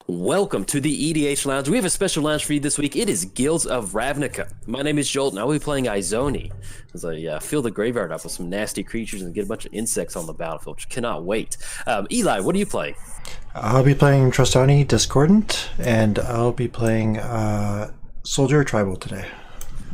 Welcome to the EDH Lounge. We have a special lounge for you this week. It is Guilds of Ravnica. My name is Jolt, and I will be playing Izoni as I fill the graveyard up with some nasty creatures and get a bunch of insects on the battlefield, which cannot wait. Eli, what are you playing? I'll be playing Trostani Discordant, and I'll be playing Soldier Tribal today.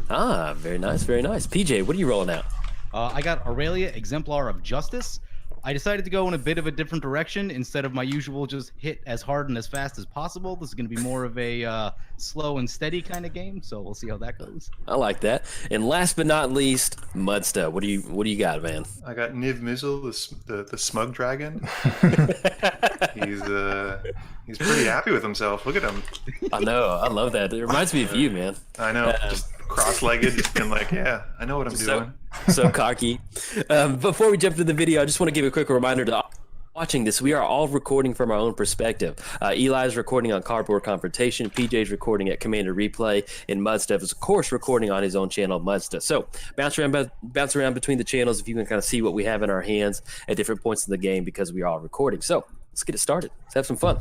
Ah, very nice, very nice. PJ, what are you rolling out? I got Aurelia, Exemplar of Justice. I decided to go in a bit of a different direction instead of my usual just hit as hard and as fast as possible. This is going to be more of a slow and steady kind of game, so we'll see how that goes. I like that. And last but not least, Muddstah. What do you got, man? I got Niv Mizzet, the smug dragon. He's pretty happy with himself. Look at him. I know. I love that. It reminds me of you, man. I know. Just cross-legged, just being like, yeah, I know what I'm doing. So cocky. Before we jump into the video, I just want to give a quick reminder to watching this. We are all recording from our own perspective. Eli's recording on Cardboard Confrontation, PJ's recording at Commander Replay, and Muddstah is, of course, recording on his own channel, Muddstah. So bounce around between the channels if you can kind of see what we have in our hands at different points in the game because we are all recording. So let's get it started. Let's have some fun.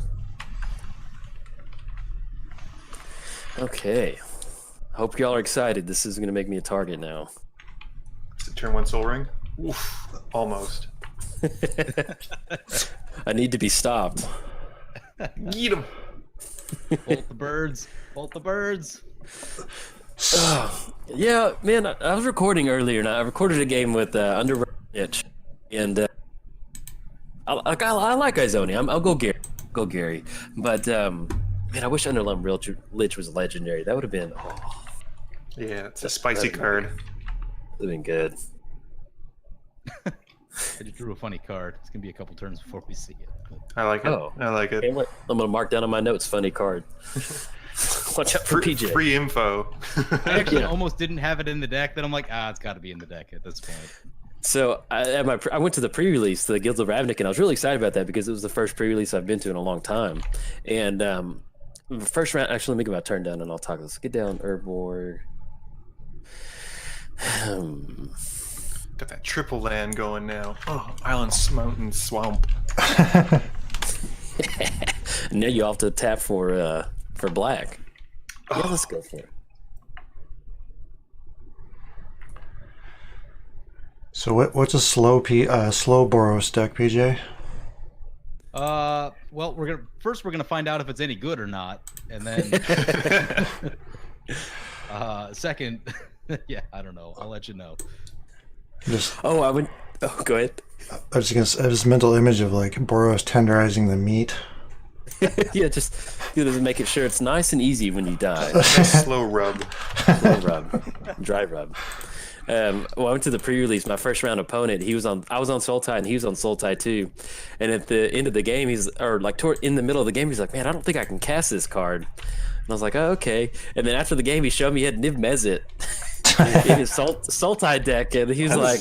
Okay. Hope y'all are excited. This is going to make me a target now. Is it turn one Soul Ring? Oof, almost. I need to be stopped. Get him. Bolt the birds. Bolt the birds. Yeah, man, I was recording earlier, and I recorded a game with Under Itch, and I like Izoni. I'll go Gary. But man, I wish Underlum Lich was legendary. That would have been. Oh, Yeah, it's a spicy card. Would have been good. I just drew a funny card. It's gonna be a couple turns before we see it. I like it. Oh. I like it. I'm gonna mark down on my notes. Funny card. Watch out for PJ. Free info. I actually almost didn't have it in the deck. Then I'm like, it's got to be in the deck at this point. So I went to the pre-release, to the Guilds of Ravnica, and I was really excited about that because it was the first pre-release I've been to in a long time. And first round, actually, let me get my turn down and I'll talk. Let's get down Herb War. Got that triple land going now. Oh, Island Mountain Swamp. Now you have to tap for black. Yeah, let's go for it. So what's a slow Boros deck, PJ? Well, we're gonna find out if it's any good or not, and then second, yeah, I don't know. I'll let you know. Go ahead. I was just gonna, this mental image of like Boros tenderizing the meat. Yeah, just making sure it's nice and easy when you die. Slow rub. Slow rub, dry rub. Well, I went to the pre-release. My first round opponent, I was on Sultai and he was on Sultai too. And at the end of the game, in the middle of the game, he's like, "Man, I don't think I can cast this card." And I was like, "Oh, okay." And then after the game, he showed me he had Niv Mizzet in his Sultai deck, and he was like,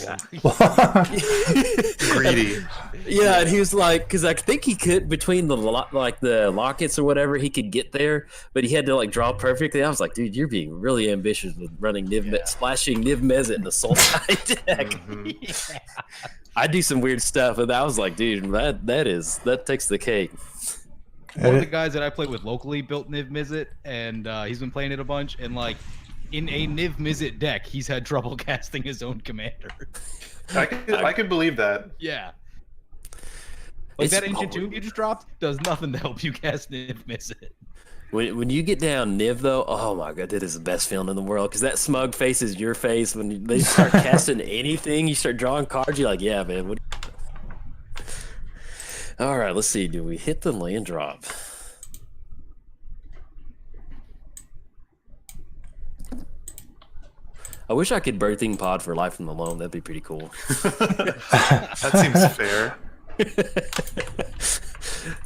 Greedy. Yeah, and he was like, because I think he could between the lockets or whatever, he could get there, but he had to like draw perfectly. I was like, dude, you're being really ambitious with running splashing Niv Mizzet in the Sultai deck. Mm-hmm. Yeah. I do some weird stuff, and I was like, dude, that takes the cake. One of the guys that I play with locally built Niv Mizzet, and he's been playing it a bunch. And like in a Niv Mizzet deck, he's had trouble casting his own commander. I could believe that. Yeah. Like that ancient tomb you just dropped does nothing to help you cast Niv Mizzet. When you get down Niv though, oh my god, that is the best feeling in the world because that smug face is your face. When they start casting anything, you start drawing cards. You're like, yeah, man. All right, let's see. Do we hit the land drop? I wish I could birthing pod for life in the loam. That'd be pretty cool. That seems fair.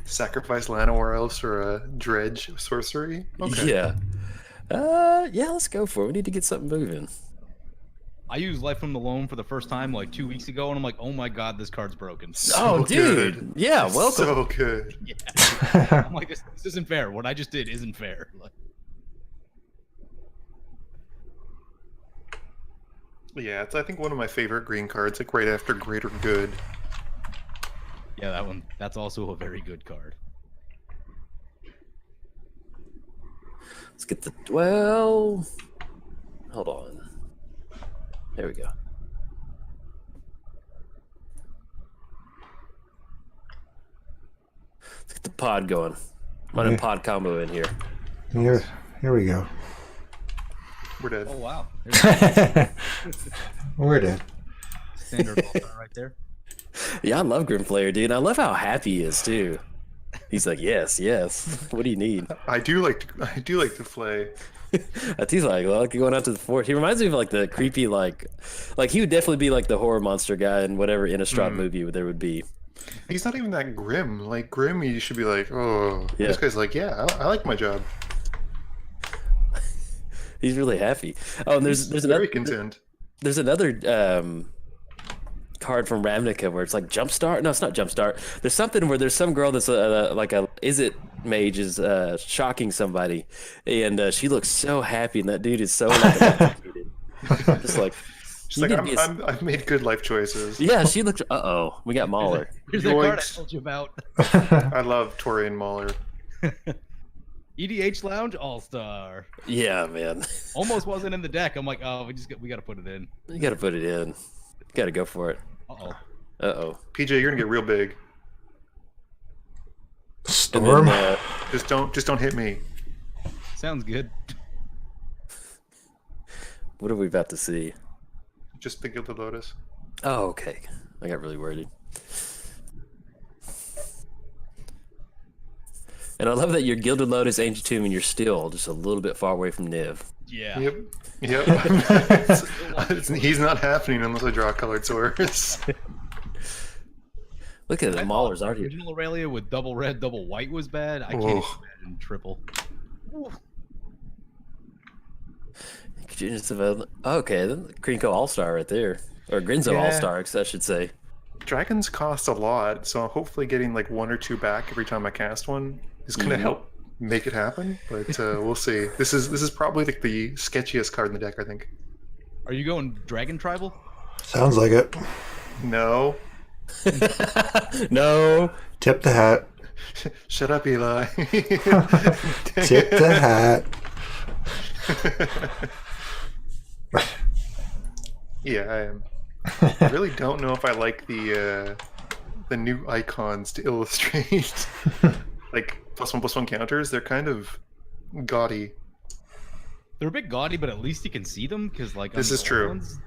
Sacrifice Llanowar Elves for a dredge sorcery? Okay. Yeah. Yeah, let's go for it. We need to get something moving. I used Life from the Loam for the first time like 2 weeks ago, and I'm like, oh my god, this card's broken. Oh, dude. Good. Yeah, welcome. So good. Yeah. I'm like, this isn't fair. What I just did isn't fair. Like, Yeah, it's I think one of my favorite green cards, like right after Greater Good. yeah, that's also a very good card. Let's get the well. Hold on. There we go. Let's get the pod going. Running pod combo in here. Here we go. We're dead. Oh wow. We're dead. Standard all-star right there. Yeah, I love Grimflayer, dude. I love how happy he is too. He's like, yes, yes. What do you need? I do like to play. He's like, well, going out to the fort. He reminds me of like the creepy, like he would definitely be like the horror monster guy in whatever Innistrad movie there would be. He's not even that grim. Like grim, you should be like, oh, Yeah. This guy's like, yeah, I like my job. He's really happy. Oh, and there's Very another content. there's another card from Ravnica where it's like Jumpstart. No, it's not Jumpstart. There's something where there's some girl that's like a Izzet mage is shocking somebody, and she looks so happy, and that dude is so like electrocuted. Just like She's like, I've made good life choices. yeah, she looks. We got Mauler. Here's that card I Yoinks. told you about. I love Torian Mauler. EDH Lounge All-Star. Yeah, man. Almost wasn't in the deck. I'm like, oh, we got to put it in. You got to put it in. You got to go for it. Uh-oh. PJ, you're gonna get real big. And Storm. then, Just don't hit me. Sounds good. what are we about to see? Just the Gilded Lotus. Oh, okay. I got really worried. And I love that you're Gilded Lotus, Ancient Tomb, and you're still just a little bit far away from Niv. Yeah. Yep. He's not happening unless I draw colored swords. Look at it, the Mauler's already. Original Aurelia with double red, double white was bad. I can't even imagine triple. Okay, then Krinko All-Star right there. Or Grinzo Yeah. All-Star, I should say. Dragons cost a lot, so hopefully getting like 1 or 2 back every time I cast one is gonna help make it happen. But we'll see. This is probably like the sketchiest card in the deck, I think. Are you going Dragon Tribal? Sounds like it. No. No. Tip the hat. Shut up, Eli. Tip the hat. Yeah, I am. I really don't know if I like the new icons to illustrate like +1/+1 counters. They're kind of gaudy. They're a bit gaudy, but at least you can see them because, like, on This the is old true. ones,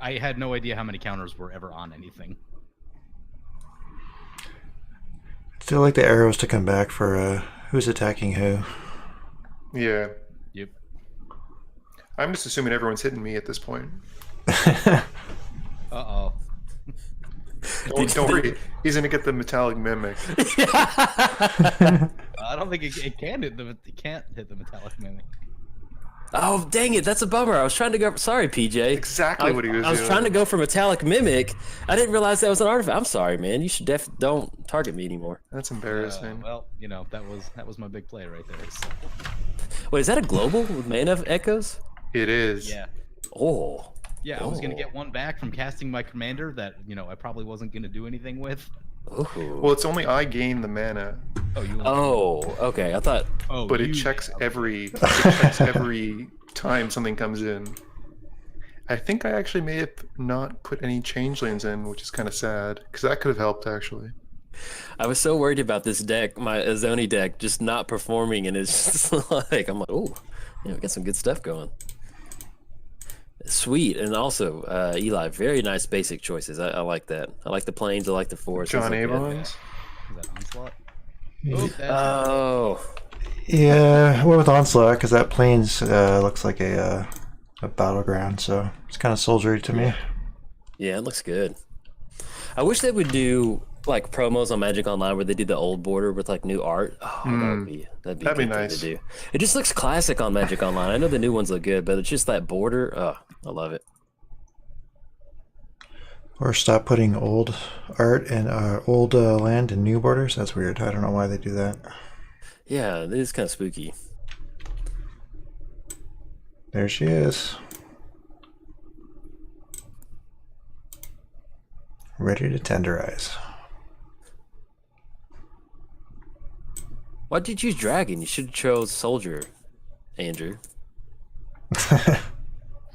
I had no idea how many counters were ever on anything. Still like the arrows to come back for who's attacking who. Yeah. Yep. I'm just assuming everyone's hitting me at this point. Uh-oh. Don't worry. He's gonna get the metallic mimic. I don't think it can hit the it can't hit the metallic mimic. Oh, dang it. That's a bummer. I was trying to go. Sorry, PJ. Exactly what he was I was doing. trying to go for Metallic Mimic. I didn't realize that was an artifact. I'm sorry, man. You should don't target me anymore. That's embarrassing. Well, you know, that was my big play right there. So. Wait, is that a global with Mana Echoes? It is. Yeah. Oh. Yeah, I was gonna Oh. get one back from casting my commander that, you know, I probably wasn't gonna do anything with. Ooh. Well, it's only I gain the mana, Oh, you Oh, okay. I thought. oh, but it you- checks every every time something comes in. I think I actually may have not put any changelings in, which is kind of sad because that could have helped actually. I was so worried about this deck, my Izoni deck, just not performing, and it's just like I'm like, oh, yeah, we got some good stuff going. Sweet, and also Eli, very nice basic choices. I like that. I like the planes. I like the forests. John things like that. Avon's. Is that onslaught? Yeah. Oh, that's Oh, Yeah, I went with Onslaught because that plains looks like a battleground, so it's kind of soldiery to me. yeah, it looks good. I wish they would do like promos on Magic Online where they do the old border with like new art. Oh, that'd be a That'd good be thing nice. to do. It just looks classic on Magic Online. I know the new ones look good, but it's just that border. Oh, I love it. Or stop putting old art and old land in new borders. That's weird. I don't know why they do that. Yeah, it is kind of spooky. There she is. Ready to tenderize. Why did you choose Dragon? You should have chose Soldier. Andrew.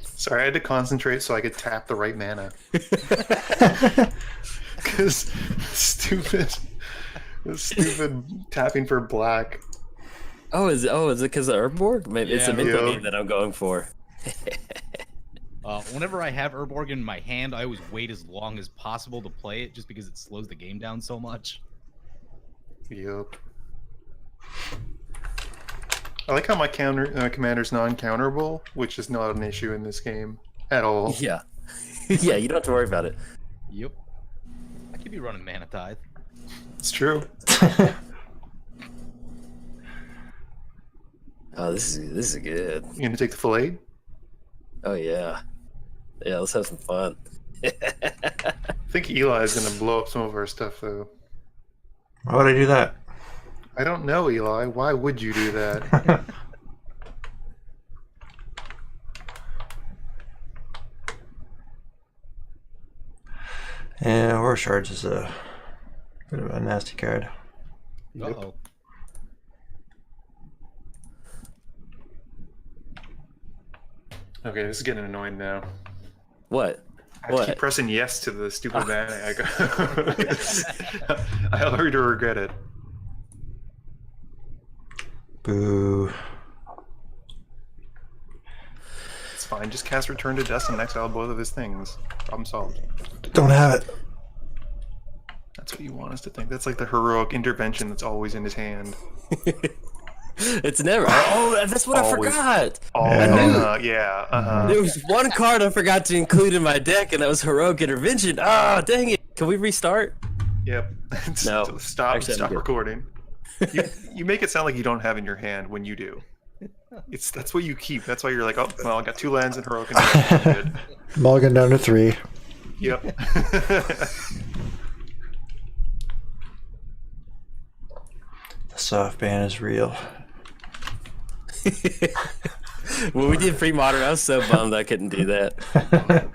Sorry, I had to concentrate so I could tap the right mana. Because stupid tapping for black. Is it because of Urborg? Maybe it's a Yeah, mental yeah. game that I'm going for. Whenever I have Urborg in my hand, I always wait as long as possible to play it, just because it slows the game down so much. Yep. I like how my commander's non-counterable, which is not an issue in this game at all. Yeah. Yeah, you don't have to worry about it. Yep. I could be running Mana Tithe. It's true. Oh, this is good. You gonna take the fillet? Oh yeah. Yeah, let's have some fun. I think Eli is gonna blow up some of our stuff though. Why would I do that? I don't know, Eli. Why would you do that? Yeah, War Shards is a bit of a nasty card. Yep. Uh-oh. Okay, this is getting annoying now. What? I have to keep What? pressing yes to the stupid maniac. I already regret it. Boo. It's fine. Just cast Return to Dust and exile both of his things. Problem solved. Don't have it. That's what you want us to think. That's like the heroic intervention that's always in his hand. It's never. Oh, that's what Always. I forgot. Oh, Yeah. yeah. Uh-huh. There was one card I forgot to include in my deck, and that was heroic intervention. Oh, dang it! Can we restart? Yep. No. Stop. Actually, I'm Stop good. recording. You make it sound like you don't have in your hand when you do. That's what you keep. That's why you're like, oh, well, I got 2 lands and heroic intervention. Good. Mulligan down to 3. Yep. The soft ban is real. When we did pre-modern, I was so bummed I couldn't do that.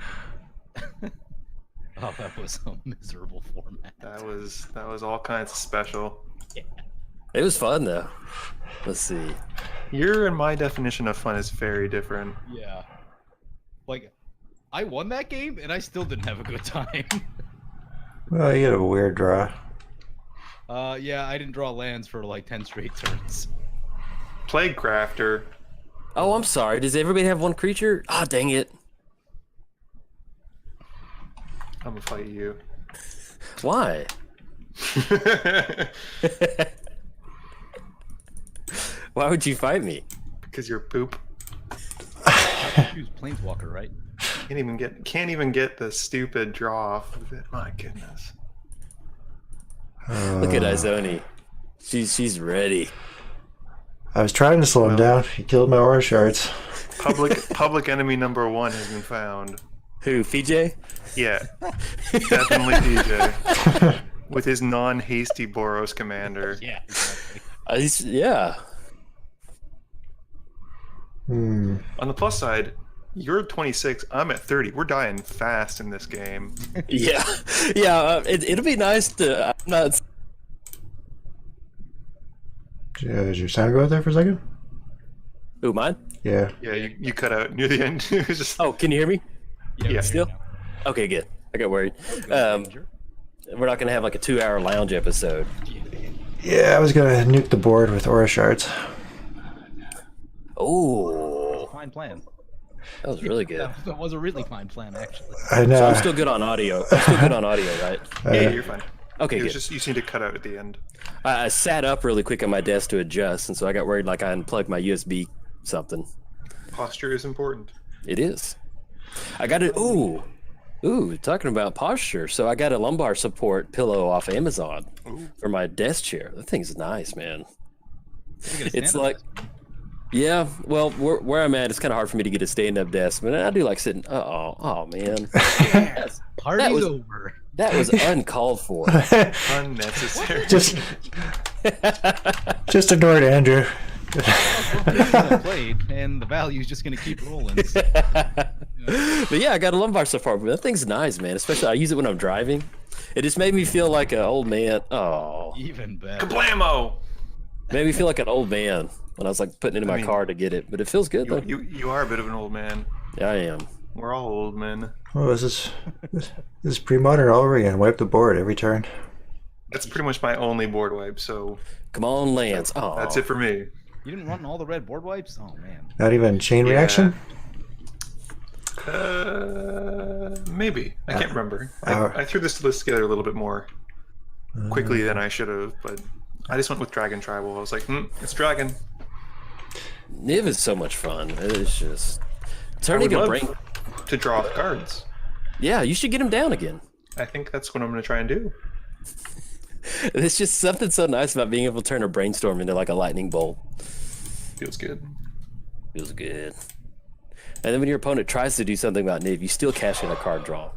Oh, that was a miserable format. That was all kinds of special. It was fun though. Let's see. Your and my definition of fun is very different. Yeah. Like, I won that game, and I still didn't have a good time. Well, you get a weird draw. Yeah, I didn't draw lands for like 10 straight turns. Plague Crafter. Oh, I'm sorry. Does everybody have one creature? Ah, dang it. I'm gonna fight you. Why? Why would you fight me? Because you're poop. Choose Planeswalker, right? Can't even get the stupid draw off of it. My goodness. Look at Izoni. She's ready. I was trying to slow him down. He killed my Aura Shards. Public enemy number 1 has been found. Who? PJ? Yeah, definitely DJ. With his non-hasty Boros commander. Yeah, exactly. Yeah. Hmm. On the plus side, you're at 26, I'm at 30. We're dying fast in this game. Yeah. Yeah. It'll be nice to. I'm not. Did your sound go out there for a second? Ooh, mine? Yeah. Yeah, you cut out near the end. It was just, Oh, can you hear me? Yeah. Still? Okay, good. I got worried. We're not gonna have like a 2-hour lounge episode. Yeah, I was gonna nuke the board with Aura Shards. Oh, Fine plan. that was really good. That was a really fine plan, actually. I know. So I'm still good on audio. I'm still good on audio, right? yeah, you're fine. Okay, It was good. just you seem to cut out at the end. I sat up really quick on my desk to adjust, and so I got worried like I unplugged my USB something. Posture is important. It is. I got it. Ooh, talking about posture. So I got a lumbar support pillow off Amazon for my desk chair. That thing's nice, man. It's like, yeah. Well, where I'm at, it's kind of hard for me to get a stand-up desk, but I do like sitting. Oh man. Party's was- over. That was uncalled for. Unnecessary. just ignore it, Andrew. Played, and the value's just gonna keep rolling. But yeah, I got a lumbar support. That thing's nice, man. Especially I use it when I'm driving. It just made me feel like an old man. Oh, Even better. Kablamo! made me feel like an old man. when I was like putting it in my mean, car to get it, but it feels good though. You are a bit of an old man. Yeah, I am. We're all old men. Oh, this is pre-modern all over again. Wipe the board every turn. That's pretty much my only board wipe, so Come on, Lance. Oh, that's it for me. You didn't run all the red board wipes? Oh man. Not even chain reaction. Maybe. I can't remember. Uh, I threw this list together a little bit more quickly than I should have, but I just went with Dragon Tribal. I was like, it's Dragon. Niv is so much fun. It's just I turning would a love brain. to draw cards. Yeah, you should get him down again. I think that's what I'm going to try and do. It's just something so nice about being able to turn a brainstorm into like a lightning bolt. Feels good. Feels good. And then when your opponent tries to do something about Niv, you still cash in a card draw.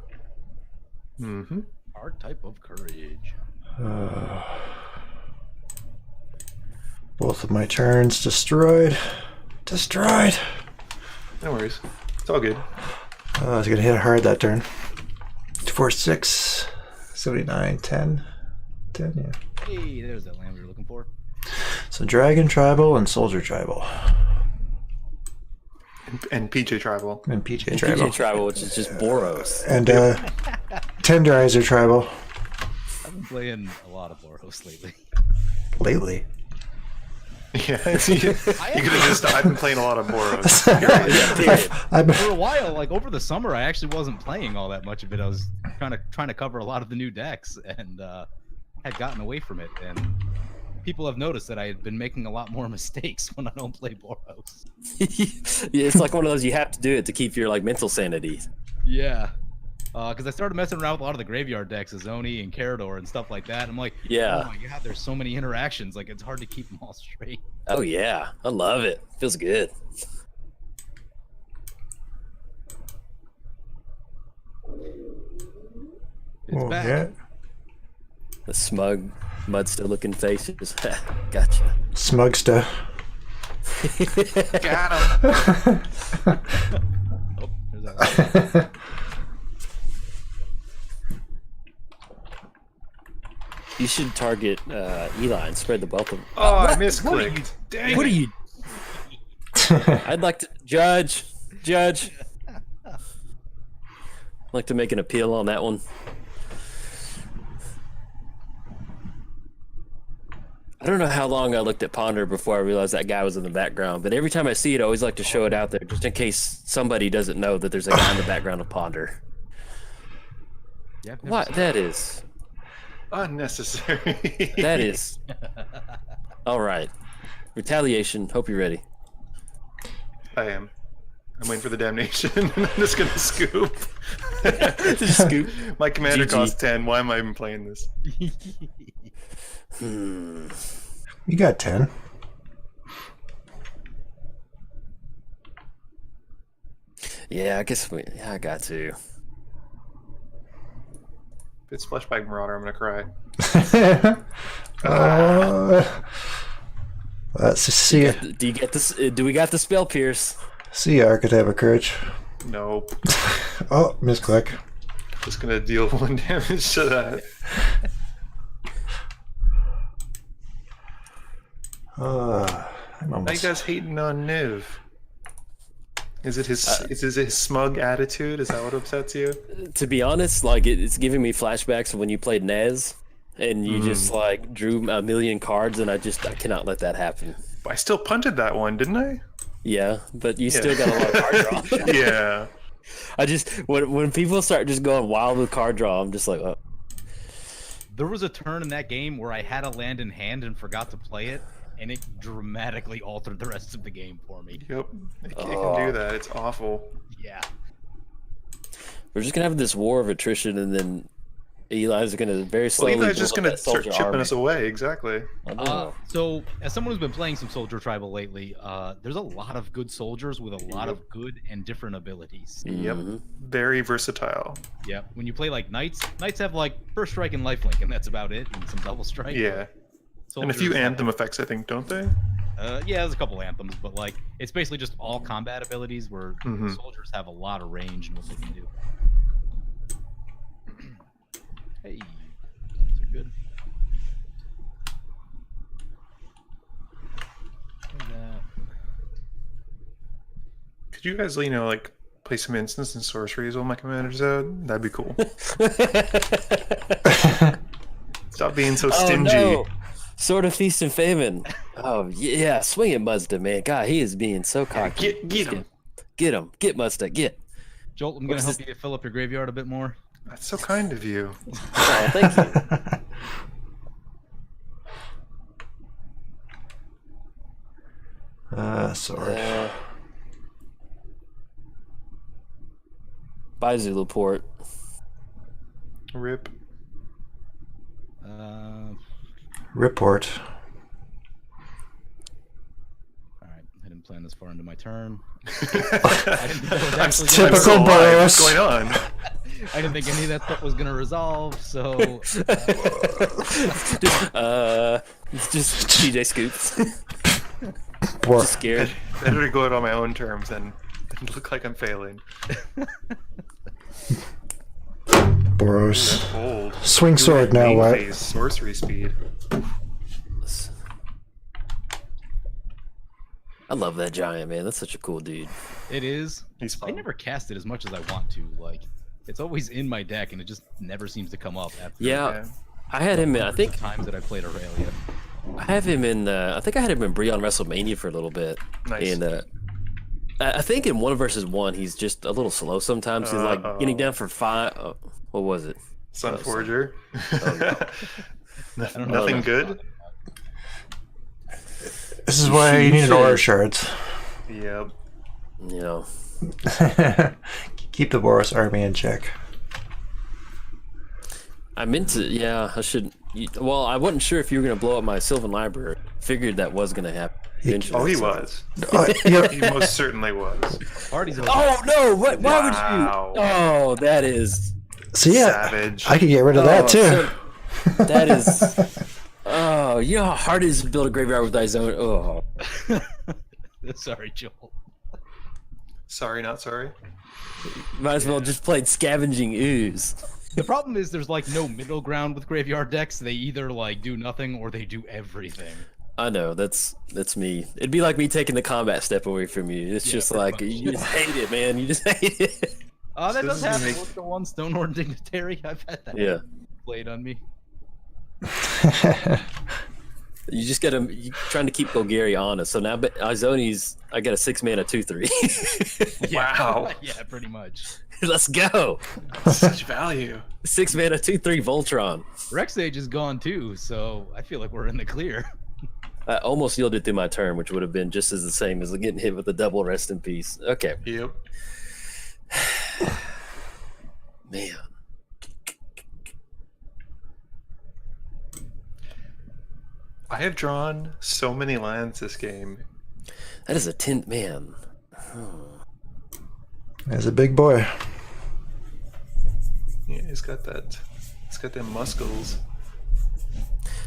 Mm-hmm. Archetype of courage. Both of my turns destroyed. Destroyed. No worries. It's all good. I was gonna hit hard that turn. 4, 6, 79, 10. 10, yeah. Hey, there's that land we were looking for. So Dragon Tribal and Soldier Tribal. And PJ Tribal. And PJ And Tribal. PJ Tribal, which is just Boros. And Tenderizer Tribal. I've been playing a lot of Boros lately. Lately. Yeah, you could have just. I've been playing a lot of Boros. For a while, like over the summer, I actually wasn't playing all that much of it. I was trying to cover a lot of the new decks, and had gotten away from it. And people have noticed that I had been making a lot more mistakes when I don't play Boros. Yeah, it's like one of those you have to do it to keep your like mental sanity. Yeah. Because I started messing around with a lot of the graveyard decks, Izoni and Carador and stuff like that. I'm like, Yeah. oh my god, there's so many interactions. Like, it's hard to keep them all straight. Oh yeah, I love it. Feels good. It's back. Yeah. The smug, Muddstah looking faces. Gotcha. SMUGSTAH. Got him. Oh, there's that. You should target Eli and spread the wealth of. Oh, I What? misclicked. Dang What are it. you? I'd like to judge. I'd like to make an appeal on that one. I don't know how long I looked at Ponder before I realized that guy was in the background, but every time I see it, I always like to show it out there just in case somebody doesn't know that there's a guy in the background of Ponder. Yeah, I've never What? seen That is. Unnecessary. That is. All right. Retaliation. Hope you're ready. I am. I'm waiting for the damnation. I'm just gonna scoop. Just scoop. My commander GG. costs 10. Why am I even playing this? You got 10. Yeah, I guess I got to. If it's Fleshbag Marauder, I'm gonna cry. Let's see. Do you get this? Do we got the spell pierce? See Archetype of Courage. Nope. Oh, misclick. Just gonna deal 1 damage to that. I'm Why you almost. guys hating on Niv? Is it his smug attitude? Is that what upsets you? To be honest, like it's giving me flashbacks of when you played Nez, and you just like drew a million cards, and I cannot let that happen. I still punted that one, didn't I? Yeah, but you still got a lot of card draw. Yeah. I just when people start just going wild with card draw, I'm just like, oh. There was a turn in that game where I had a land in hand and forgot to play it, and it dramatically altered the rest of the game for me. Yep. It can do that. It's awful. Yeah. We're just gonna have this war of attrition, and then Eli's gonna very slowly. Well, Eli's just build gonna up that start soldier chipping army. us away. Exactly. I know. So, as someone who's been playing some Soldier Tribal lately, there's a lot of good soldiers with a lot of good and different abilities. Yep. Mhm. Very versatile. Yeah. When you play like Knights, Knights have like First Strike and Lifelink, and that's about it, and some Double Strike. Yeah. And a few Soldiers have- anthem effects, I think, don't they? Yeah, there's a couple anthems, but like it's basically just all combat abilities where Mhm. soldiers have a lot of range and what they can do. Hey, those are good. Could you guys, like play some instants and sorceries while my commander's out? That'd be cool. Stop being so stingy. Oh, no. Sword of Feast and Famine. Oh yeah, swing it, Muddstah, man. God, he is being so cocky. Get him. Get him. Get Muddstah. Get. Jolt, I'm gonna help you fill up your graveyard a bit more. That's so kind of you. Oh, thank you. Sword. Bye, Zulu Port. Rip. Report. Alright, I didn't plan this far into my turn. That's typical What's Boros. going on? I didn't think any of that stuff was gonna resolve, so It's just TJ Scoops. Bor- Just scared. Better to go out on my own terms than look like I'm failing. Boros. Old. Swing sword now, what? Phase sorcery speed. I love that giant, man. That's such a cool dude. it is. He's I fun. never cast it as much as I want to. Like, it's always in my deck, and it just never seems to come up. After Yeah, I had him in, I think times that I played Aurelia. I have him in, I think I had him in Bree on WrestleMania for a little bit. Nice. And I think in 1 versus 1, he's just a little slow sometimes. He's like getting down for 5. What was it? Sunforger. I don't know Nothing what good. This is why you need an aura shards. Yep. You know, Keep the Boros army in check. I meant to, yeah, I should. Well, I wasn't sure if you were going to blow up my Sylvan Library. Figured that was going to happen eventually. Oh, he so- was. Yep. He most certainly was. Parties Oh, no! What? Why Wow. would you? Oh, that is. So yeah, Savage. I could get rid of that too. so- that is. Oh, you know how hard it is to build a graveyard with Izoni? Oh. Sorry, Joel. Sorry, not sorry. Might as well just played Scavenging Ooze. The problem is there's like no middle ground with graveyard decks. They either like do nothing or they do everything. I know, that's me. It'd be like me taking the combat step away from you. It's Yeah, just pretty like, much. you just hate it, man. You just hate it. That So does this is happen gonna with the one Stonehorn Dignitary. I've had that Yeah. played on me. You just gotta, you're trying to keep Golgari honest. So now Izoni's, I got a 6-mana 2/3. Wow. Yeah, pretty much. Let's go. Such value. 6-mana 2/3 Voltron. Rexage is gone too, so I feel like we're in the clear. I almost yielded through my turn, which would have been just as the same as getting hit with a double rest in peace. Okay. Yep. Man. I have drawn so many lands this game. That is a 10th man. There's a big boy. Yeah, he's got that. He's got them muscles.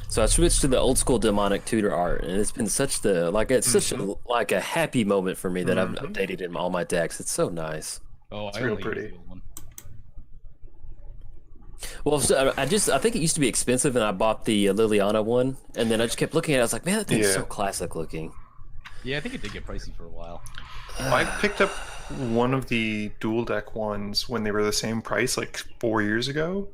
So I switched to the old school demonic tutor art, and it's been such such a happy moment for me that I've updated in all my decks. It's so nice. Oh, It's I real only use pretty. the old one. Well, so I think it used to be expensive, and I bought the Liliana one, and then I just kept looking at it. I was like, man, that thing's Yeah. so classic looking. Yeah, I think it did get pricey for a while. I picked up one of the dual deck ones when they were the same price, like 4 years ago.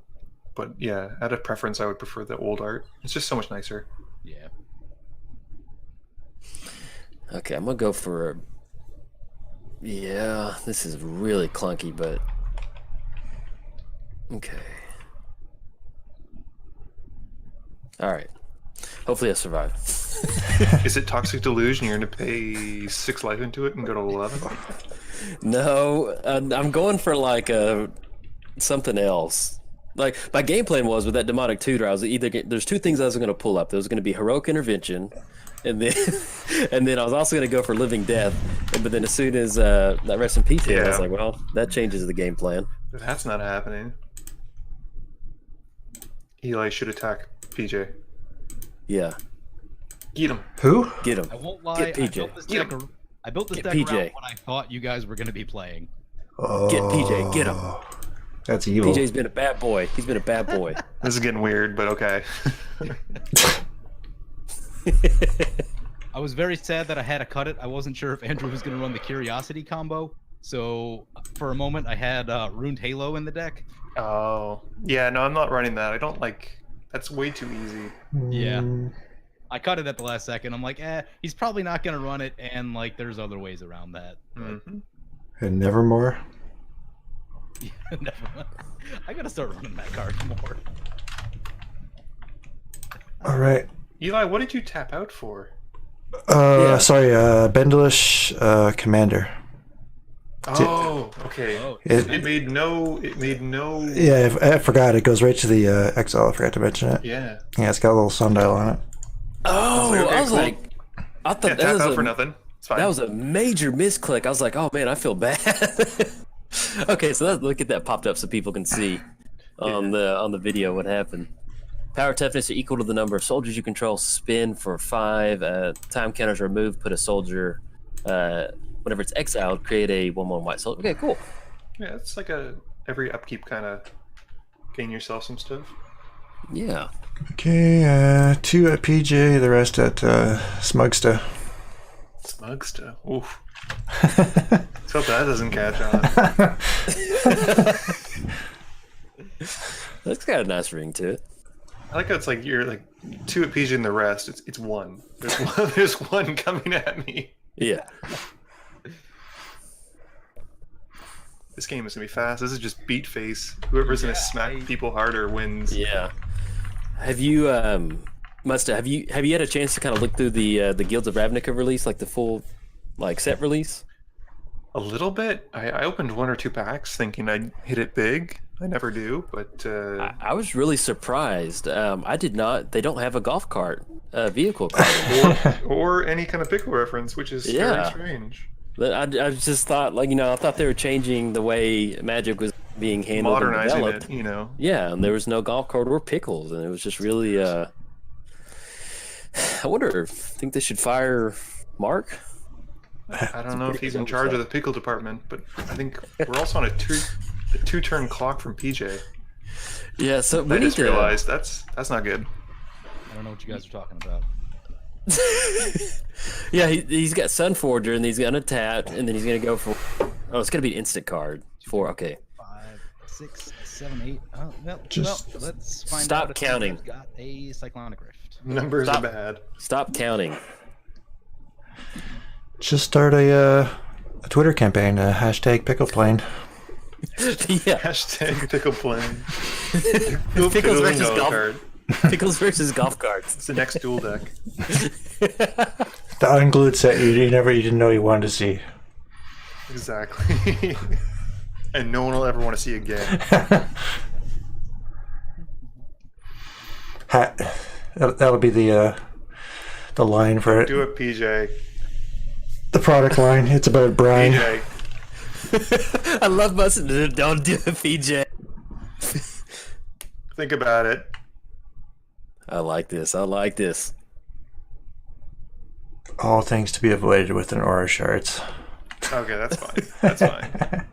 But yeah, out of preference, I would prefer the old art. It's just so much nicer. Yeah. Okay, I'm gonna go for. Yeah, this is really clunky, but okay. All right. Hopefully, I survive. Is it Toxic Delusion? You're going to pay 6 life into it and go to 11? No, I'm going for like something else. Like my game plan was with that demonic tutor, I was there's 2 things I was going to pull up. There was going to be heroic intervention, and then I was also going to go for living death. But then as soon as that rest in peace hit, I was Yeah. like, well, that changes the game plan. But that's not happening. Eli should attack PJ. Yeah, Eat him. Who? get him. I won't lie. Get PJ. I built this Get deck PJ. around what I thought you guys were going to be playing. Oh, Get PJ. Get him. That's evil. PJ's been a bad boy. He's been a bad boy. This is getting weird, but okay. I was very sad that I had to cut it. I wasn't sure if Andrew was going to run the Curiosity combo. So for a moment, I had Ruined Halo in the deck. Oh, yeah, no, I'm not running that. I don't like... That's way too easy. Yeah. Mm, I cut it at the last second. I'm like, he's probably not going to run it. And, like, there's other ways around that. But... and Nevermore. Yeah, never mind. I got to start running that card more. All right. Eli, what did you tap out for? Sorry, Bendelish Commander. Oh, okay. Oh, It made no... Yeah, I forgot. It goes right to the exile. I forgot to mention it. Yeah. Yeah, it's got a little sundial on it. Oh, okay, I was cool. like, I thought Yeah, that tap was out a, for nothing. It's fine. that was a major misclick. I was like, oh man, I feel bad. Okay, so look at that popped up so people can see on the video what happened. Power toughness are equal to the number of soldiers you control. Spin for 5. Time counters removed. Put a soldier. Whenever it's exiled, create a 1/1 white soldier. Okay, cool. Yeah, it's like every upkeep kind of gain yourself some stuff. Yeah. Okay, 2 at PJ, the rest at SMUGSTAH. SMUGSTAH. Oof. Let's hope that doesn't catch on. That's got a nice ring to it. I like how it's like you're like 2 at PG and the rest. It's 1. There's one coming at me. Yeah. This game is gonna be fast. This is just beat face. Whoever's gonna smack people harder wins. Yeah. Have you Muddstah, have you had a chance to kind of look through the Guilds of Ravnica release, like the full set release? A little bit. I opened 1 or 2 packs thinking I'd hit it big. I never do, but I was really surprised. I did not. They don't have a golf cart vehicle card. or any kind of pickle reference, which is Yeah. very strange. I just thought, like, I thought they were changing the way Magic was being handled and Modernizing developed. it, Yeah, and there was no golf cart or pickles, and it was just really. I think they should fire Mark. I don't know if he's in charge of the pickle department, but I think we're also on a 2-turn clock from PJ. Yeah, so I we need just to realized that's not good. I don't know what you guys are talking about. Yeah, he's got Sunforger, and he's gonna tap, and then he's gonna go for. Oh, it's gonna be an instant card. 4. Okay. 5, 6, 7, 8. Oh, well, let's find stop out if counting. he's got a Cyclonic Rift. Numbers Stop. are bad. Stop counting. Just start a Twitter campaign, hashtag pickleplane. Yeah. Hashtag pickle plane. Pickles versus Piddling golf. card. Pickles versus golf carts. It's the next duel deck. The unglued set you didn't know you wanted to see. Exactly. And no one will ever want to see again. That'll be the line for it. Do it, PJ. The product line. It's about Brian. PJ. I love Muddstah. Don't do it, PJ. Think about it. I like this. I like this. All things to be avoided with an aura shards. Okay, that's fine. That's fine.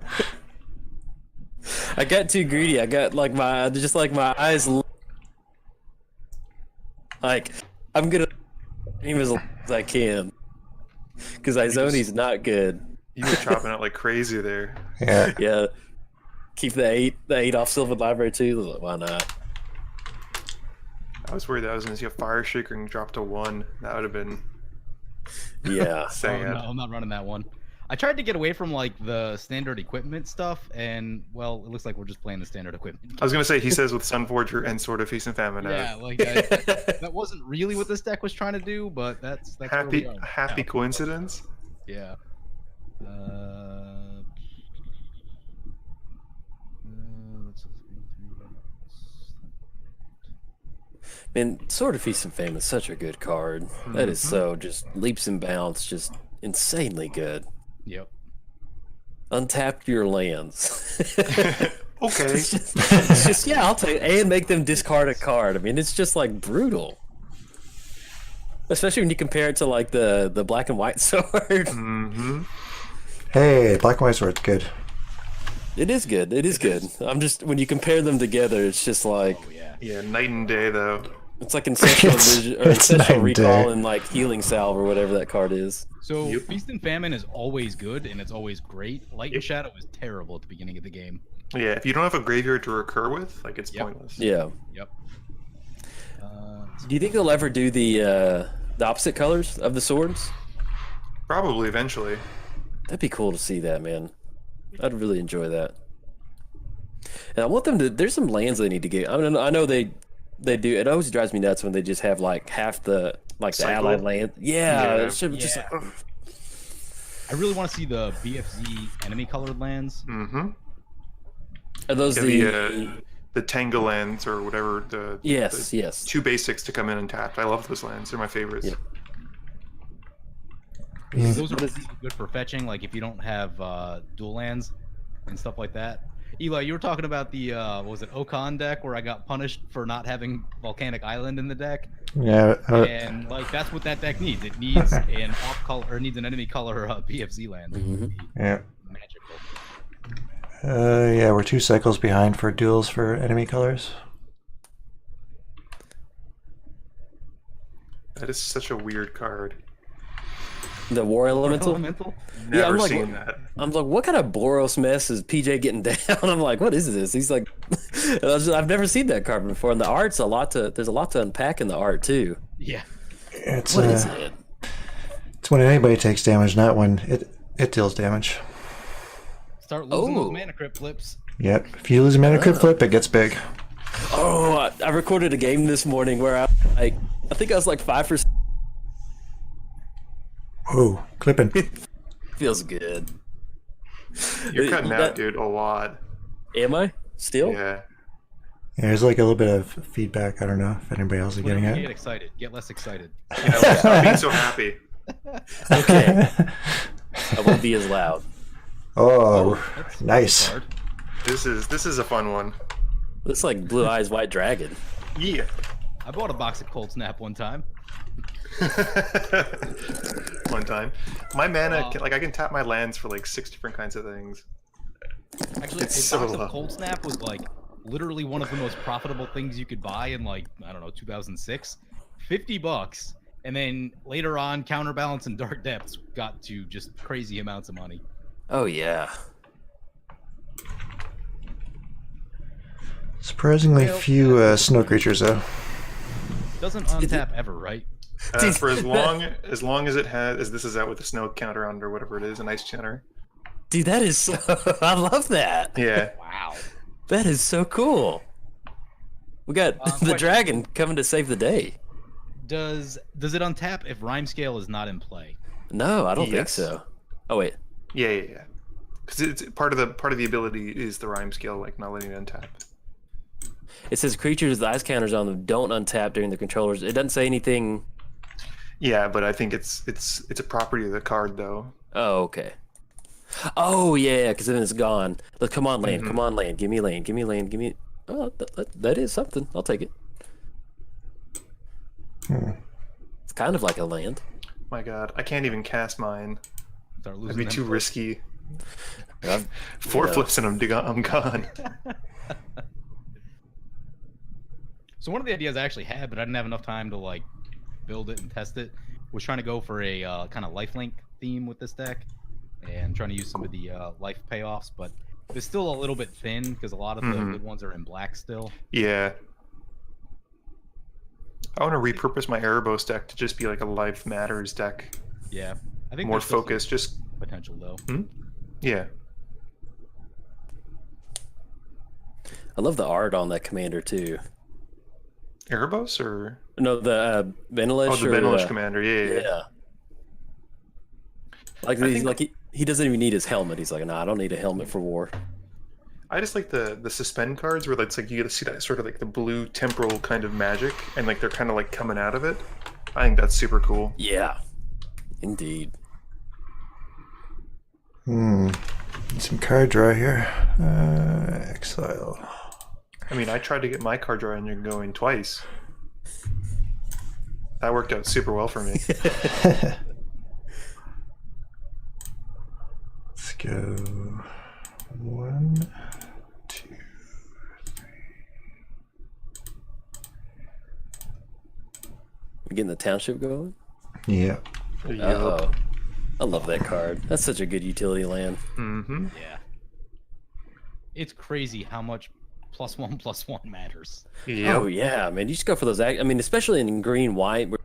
I got too greedy. I got like my eyes. Like I'm gonna aim as low as I can because Izoni's not good. You were chopping it like crazy there. Yeah. Yeah. Keep the 8 off Sylvan Library too. Like, why not? I was worried that I was going to see a Fire Shaker and drop to 1. That would have been Yeah. Oh, sad. no, I'm not running that one. I tried to get away from like the standard equipment stuff, and well, it looks like we're just playing the standard equipment. I was going to say, he says with Sunforger and Sword of Feast and Famine. Yeah, like that wasn't really what this deck was trying to do, but that's where we are happy now. coincidence. Yeah. Man, Sword of Feast and Famine is such a good card. That is so just leaps and bounds, just insanely good. Yep. Untap your lands. Okay. It's just yeah, I'll take it. And make them discard a card. I mean, it's just like brutal. Especially when you compare it to like the black and white sword. Mm-hmm. Hey, black and white sword's good. It is good. It is good. I'm just when you compare them together, it's just like Oh yeah. Yeah, night and day, though. It's like Ancestral Vision or it's Ancestral night and Recall day. and like Healing Salve or whatever that card is. So Yep. Feast and Famine is always good and it's always great. Light and Shadow is terrible at the beginning of the game. Yeah, if you don't have a graveyard to recur with, like it's Yep. pointless. Yeah. Yep. Do you think they'll ever do the opposite colors of the swords? Probably eventually. That'd be cool to see that, man. I'd really enjoy that. And I want them to. There's some lands they need to get. I mean, I know they do. It always drives me nuts when they just have like half the the Cycle? allied land. Yeah, it should just Yeah. like. I really want to see the BFZ enemy colored lands. Mm-hmm. Are those The Tangle lands or whatever. Yes, the yes. 2 basics to come in and tap. I love those lands. They're my favorites. Yeah. Those are really good for fetching, like if you don't have dual lands and stuff like that. Eli, you were talking about the what was it Okan deck where I got punished for not having Volcanic Island in the deck, Yeah. and like that's what that deck needs. It needs an off color or needs an enemy color BFZ land. Yeah. Magical. Yeah, we're 2 cycles behind for duels for enemy colors. That is such a weird card. The War Elemental. Elemental. Never I'm like, seen that. I'm like, what kind of Boros mess is PJ getting down? I'm like, what is this? He's like, I've never seen that card before, and the art's there's a lot to unpack in the art too. Yeah. It's What is it? It's when anybody takes damage, not when it deals damage. Start losing those Oh. mana crypt flips. Yep. If you lose a mana crypt flip, it gets big. Oh, I recorded a game this morning where I think I was like 5%. Whoa, clipping. Feels good. You're cutting out, dude, a lot. Am I still? Yeah. Yeah, there's like a little bit of feedback. I don't know if anybody else is Whenever getting you it. get excited, get less excited. You know, stop being so happy. Okay. I won't be as loud. Oh, That's nice. hard. This is a fun one. Looks like Blue Eyes White Dragon. Yeah. I bought a box of Cold Snap one time. One time. My mana, I can tap my lands for like 6 different kinds of things. Actually, It's a so box low. of Cold Snap was like literally one of the most profitable things you could buy in like, I don't know, 2006. $50. And then later on, Counterbalance and Dark Depths got to just crazy amounts of money. Oh yeah. Surprisingly Well, few snow creatures though. Doesn't untap ever, right? For as long as it has, as this is out with the snow counter on or whatever it is, an ice counter. Dude, that is so I love that. Yeah. Wow. That is so cool. We got the question. dragon coming to save the day. Does it untap if Rhyme Scale is not in play? No, I don't think Yes. so. Oh wait. Yeah. Because it's part of the ability is the rhyme skill, like not letting it untap. It says creatures with ice counters on them don't untap during the controllers. It doesn't say anything. Yeah, but I think it's a property of the card though. Oh, okay. Oh yeah, because then it's gone. Look, come on, land. Come on, land. Give me land. Give me land. Give me. Oh, that is something. I'll take it. It's kind of like a land. My God, I can't even cast mine. Start That'd losing be them too first. risky. I've- 4 yeah. flips and I'm gone. So one of the ideas I actually had, but I didn't have enough time to like build it and test it, was trying to go for a kind of lifelink theme with this deck, and trying to use some of the life payoffs. But it's still a little bit thin because a lot of the good ones are in black still. Yeah. I want to repurpose my Erebos deck to just be like a Life Matters deck. Yeah, I think More there's still some focused, just potential though. yeah. I love the art on that commander too. Erebos or No, the Benelish. oh, the Benelish commander. Yeah. Yeah. Like I he's think- like he doesn't even need his helmet. He's like, nah, I don't need a helmet for war. I just like the suspend cards where it's like you get to see that sort of like the blue temporal kind of magic, and like they're kind of like coming out of it. I think that's super cool. Yeah, indeed. Need some card draw here. Exile. I mean, I tried to get my card draw engine going twice. That worked out super well for me. Let's go 1, 2, 3. Getting the township going. Yeah. Uh-oh. I love that card. That's such a good utility land. Mm-hmm. Yeah. It's crazy how much +1/+1 matters. Yep. Oh yeah, man. You just go for those. I mean, especially in green white, we're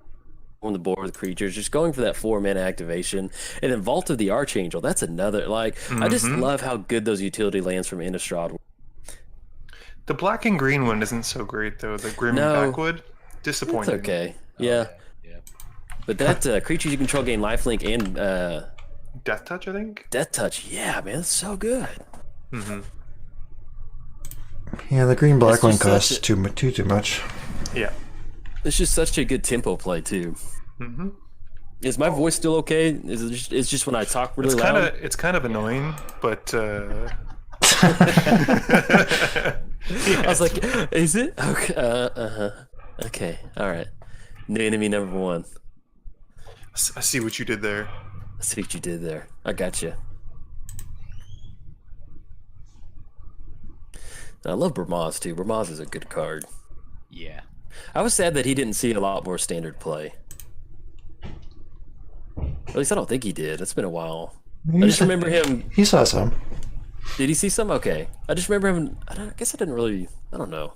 on the board with creatures, just going for that 4-mana activation, and then Vault of the Archangel. That's another. Like, I just love how good those utility lands from Innistrad were. The black and green one isn't so great though. The Grim No. Backwood, disappointing. It's okay. Yeah. Yeah. But that creatures you control gain lifelink and Death Touch, I think. Death Touch. Yeah, man, that's so good. Mm-hmm. Yeah, the green black It's one just costs such too much. Yeah. It's just such a good tempo play too. Mm-hmm. Is my voice still okay? Is it just, it's just when I talk really loud? It's kind of annoying, but I was like, is it? Okay. Okay. All right. New enemy number 1. I see what you did there. I see what you did there. I got you. I love Bermaz too. Bermaz is a good card. Yeah. I was sad that he didn't see a lot more standard play. At least I don't think he did. It's been a while. I just remember him. He saw some. Did he see some? Okay. I just remember him. I guess I didn't really. I don't know.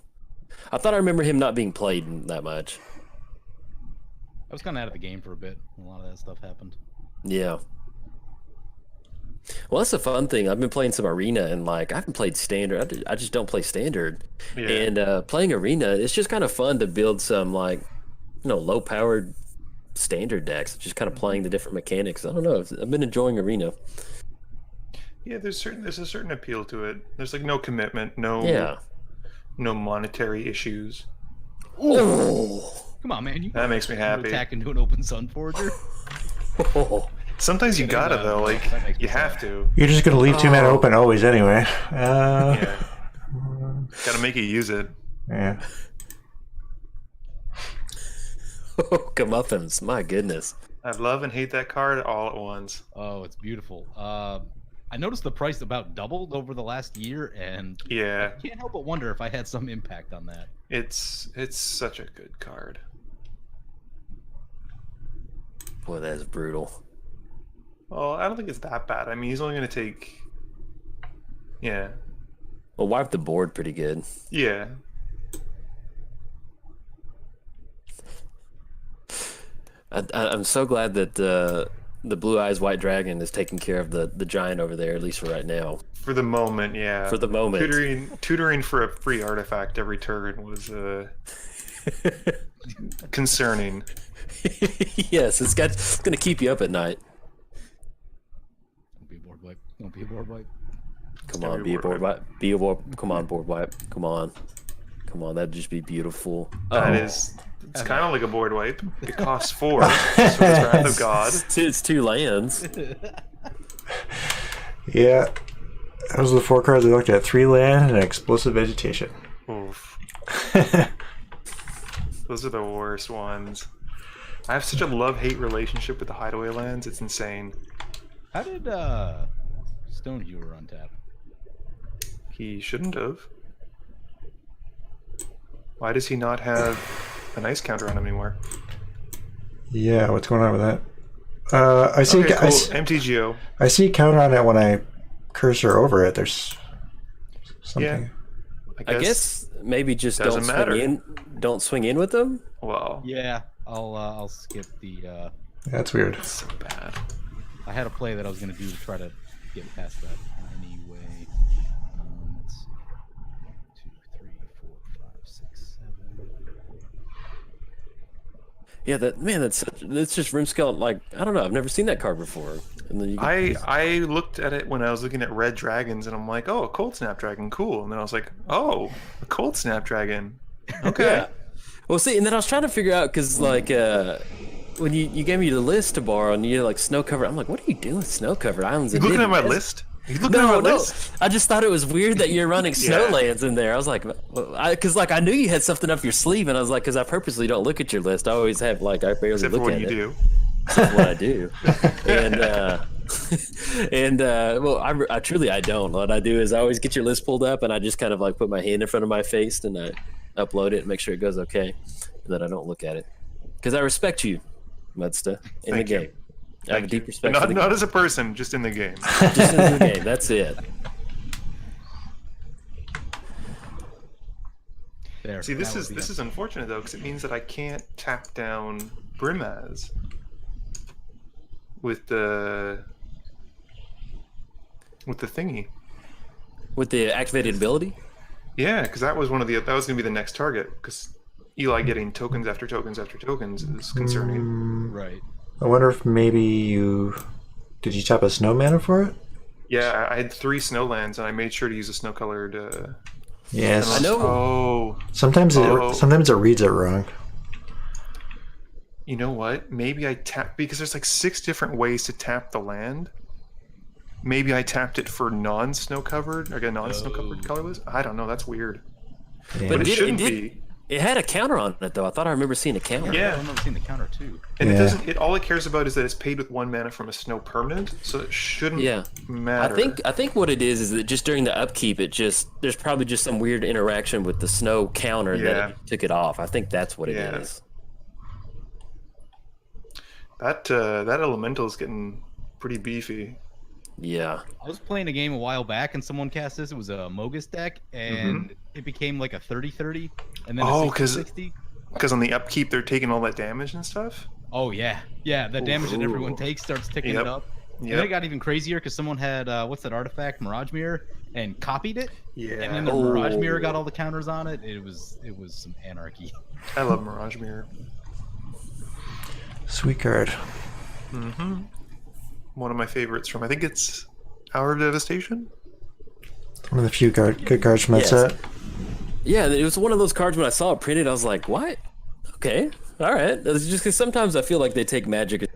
I thought I remember him not being played that much. I was kind of out of the game for a bit when a lot of that stuff happened. Yeah. Well, that's a fun thing. I've been playing some arena, and like I haven't played standard. I just don't play standard. Yeah. And playing arena, it's just kind of fun to build some like, low-powered standard decks. Just kind of playing the different mechanics. I don't know. I've been enjoying arena. Yeah, there's a certain appeal to it. There's like no commitment, no monetary issues. Oh. Come on, man. That makes me happy. Attack into an open sun forger. Sometimes you gotta though, like you have to. You're just gonna leave 2 mana open always anyway. Yeah. Gotta make you use it. Yeah. Oh, comeuppance. My goodness. I love and hate that card all at once. Oh, it's beautiful. I noticed the price about doubled over the last year, and Yeah, I can't help but wonder if I had some impact on that. it's such a good card. Boy, that is brutal. Well, I don't think it's that bad. I mean, he's only gonna take. Yeah. Well, wipe the board pretty good. Yeah. I'm so glad that the Blue Eyes White Dragon is taking care of the giant over there, at least for right now. For the moment, yeah. For the moment. Tutoring for a free artifact every turn was concerning. Yes, it's going to keep you up at night. Don't be a board wipe. Don't be a board wipe. Come on, be a board wipe. Be a board. Come on, board wipe. Come on. Come on, that'd just be beautiful. That is. It's kind of like a board wipe. It costs 4. So it's Wrath of God. It's 2 lands. Yeah. Those are the 4 cards I looked at. 3 land and explosive vegetation. Oof. Those are the worst ones. I have such a love-hate relationship with the hideaway lands. It's insane. How did Stoneviewer untap? He shouldn't have. Why does he not have an ice counter on him anymore? Yeah, what's going on with that? I see. Okay, cool. MTGO. I see counter on it when I cursor over it. There's something. Yeah. I guess maybe just doesn't matter. Don't swing in with them. Well, Yeah, I'll skip the. That's weird. it's so bad. I had a play that I was gonna do to try to get past that anyway. Let's see. 1, 2, 3, 4, 5, 6, 7. Yeah, that's just rim scale. Like, I don't know. I've never seen that card before. And then I looked at it when I was looking at red dragons, and I'm like, oh, a cold snapdragon, cool. And then I was like, oh, a cold snapdragon. Okay. Yeah. Well, see, and then I was trying to figure out because like when you gave me the list to borrow and you like snow covered, I'm like, what are you doing with snow covered islands? You looking at my list? You looking at my list? I just thought it was weird that you're running snowlands in there. I was like, because like I knew you had something up your sleeve, and I was like, because I purposely don't look at your list. I always have like I barely Except look for at what you it. do. That's what I do. And well, I truly I don't. What I do is I always get your list pulled up, and I just kind of like put my hand in front of my face and I upload it and make sure it goes okay, and then I don't look at it. Because I respect you, Muddstah, in the Thank you. game. I have a deep But respect for not, the not game. as a person, just in the game. Just in the game. That's it. There. See, this that was is unfortunate though, because it means that I can't tap down Brimaz with the thingy. With the activated ability? Yeah, because that was going to be the next target. Because Eli getting tokens after tokens after tokens is concerning. right. I wonder if maybe did you tap a snow mana for it? Yeah, I had 3 snowlands, and I made sure to use a snow-colored. Yes. I know. Oh, Sometimes it reads it wrong. you know what? Maybe I tapped because there's like 6 different ways to tap the land. Maybe I tapped it for non-snow covered, like a non-snow covered colorless. I don't know. That's weird. Yeah. But it did- shouldn't it be. It had a counter on it, though. I thought I remember seeing a counter. Yeah. I remember seeing the counter too. And it Yeah. doesn't. It all it cares about is that it's paid with 1 mana from a snow permanent, so it shouldn't Yeah. matter. I think what it is that just during the upkeep, there's probably just some weird interaction with the snow counter Yeah. that it took it off. I think that's what it Yeah. is. that elemental is getting pretty beefy. Yeah. I was playing a game a while back and someone cast this. It was a Mogus deck and it became like a 30-30 and then Oh, a 'cause- 60-60. Because on the upkeep, they're taking all that damage and stuff. Oh yeah. Yeah, the damage that everyone Ooh. takes starts ticking Yep. it up. And then it got even crazier because someone had what's that artifact, Mirage Mirror, and copied it. Yeah. And then the Mirage Mirror got all the counters on it. It was some anarchy. I love Mirage Mirror. Sweet card. Mm-hmm. One of my favorites from, I think it's Hour of Devastation. One of the few good cards from that Yes. set. Yeah, it was one of those cards when I saw it printed, I was like, what? Okay, all right. It's just because sometimes I feel like they take Magic,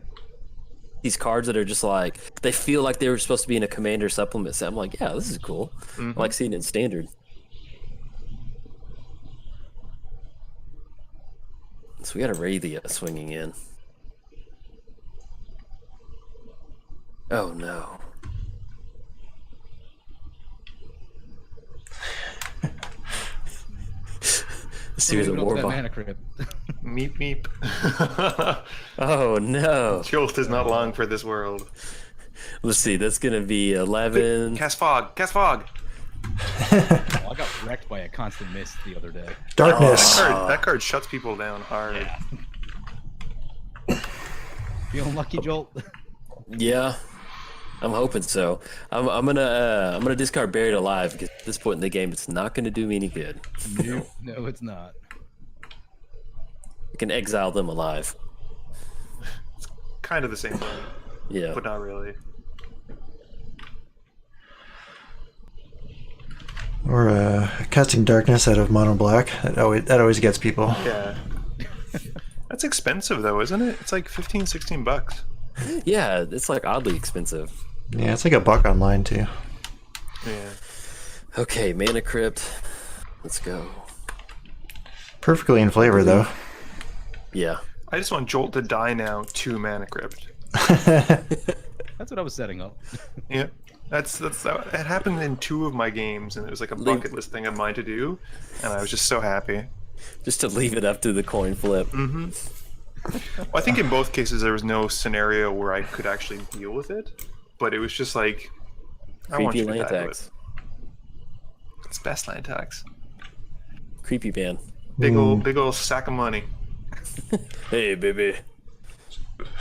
these cards that are just like, they feel like they were supposed to be in a Commander supplement set. I'm like, yeah, this is cool. I like seeing it in Standard. So we got Aurelia swinging in. Oh no. A series of Moving up to that war mana crypt. Meep meep. Oh no. Jolt is not long for this world. Let's see, that's gonna be 11. Cast fog. Cast fog. I got wrecked by a constant mist the other day. Darkness. That card shuts people down hard. Feeling lucky, Jolt? Yeah, I'm hoping so. I'm gonna discard Buried Alive because at this point in the game, it's not gonna do me any good. No, it's not. I can exile them alive. Kind of the same thing, Yeah. but not really. Or casting darkness out of mono black. That always gets people. Yeah. That's expensive though, isn't it? It's like 15, 16 bucks. Yeah, it's like oddly expensive. Yeah, it's like $1 online too. Yeah. Okay, Mana Crypt. Let's go. Perfectly in flavor though. Yeah. I just want Jolt to die now to Mana Crypt. That's what I was setting up. Yeah. It happened in 2 of my games, and it was like a bucket list thing of mine to do, and I was just so happy. Just to leave it up to the coin flip. Well, I think in both cases there was no scenario where I could actually deal with it, but it was just like, I want Creepy you to land die to it. tax. It's best land tax. Creepy ban. Big old sack of money. Hey, baby.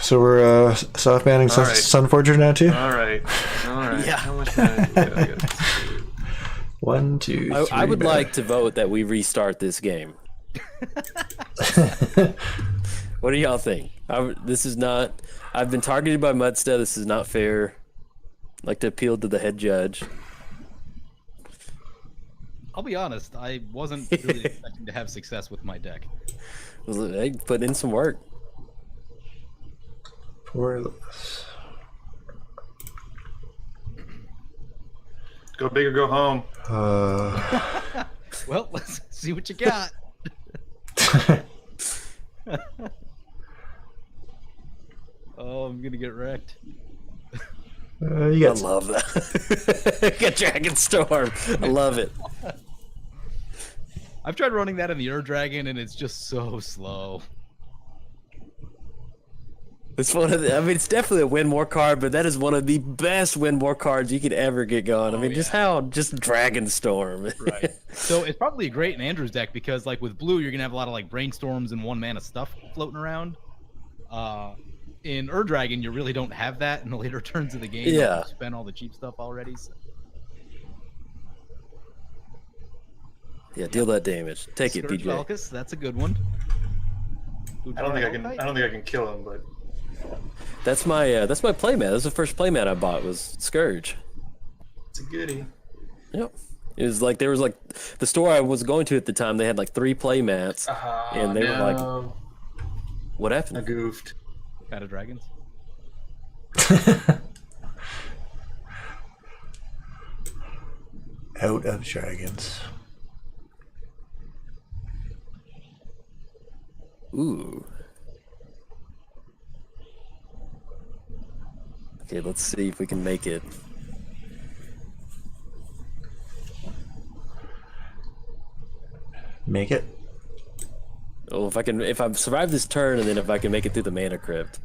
So we're soft banning All right. Sunforger now too. All right. Yeah. How much mana do I get? 1, 2, 3. I would like to vote that we restart this game. What do y'all think? This is not. I've been targeted by Muddstah. This is not fair. I'd like to appeal to the head judge. I'll be honest, I wasn't really expecting to have success with my deck. Hey, put in some work. Go big or go home. Well, let's see what you got. Oh, I'm gonna get wrecked. you I got love that. Get Dragon Storm. I love it. I've tried running that in the Ur Dragon, and it's just so slow. It's one of the, I mean, it's definitely a win more card, but that is one of the best win more cards you could ever get going. I mean, just Dragonstorm. Right. So it's probably great in Andrew's deck because, like, with blue, you're gonna have a lot of like brainstorms and 1-mana stuff floating around. In Dragon, you really don't have that in the later turns of the game. Yeah. You spend all the cheap stuff already. So. Yeah, deal that damage. Take it, Scourge PJ. Valkus, that's a good one. I don't think I can kill him, but That's my playmat. That's the first playmat I bought was Scourge. it's a goodie. Yep. It was like there was like the store I was going to at the time. They had like 3 playmats, and they were like, "What I happened?" goofed. Out of Dragons. Out of dragons. Ooh. Okay, let's see if we can make it. Make it. Oh, if I survive this turn, and then if I can make it through the mana crypt.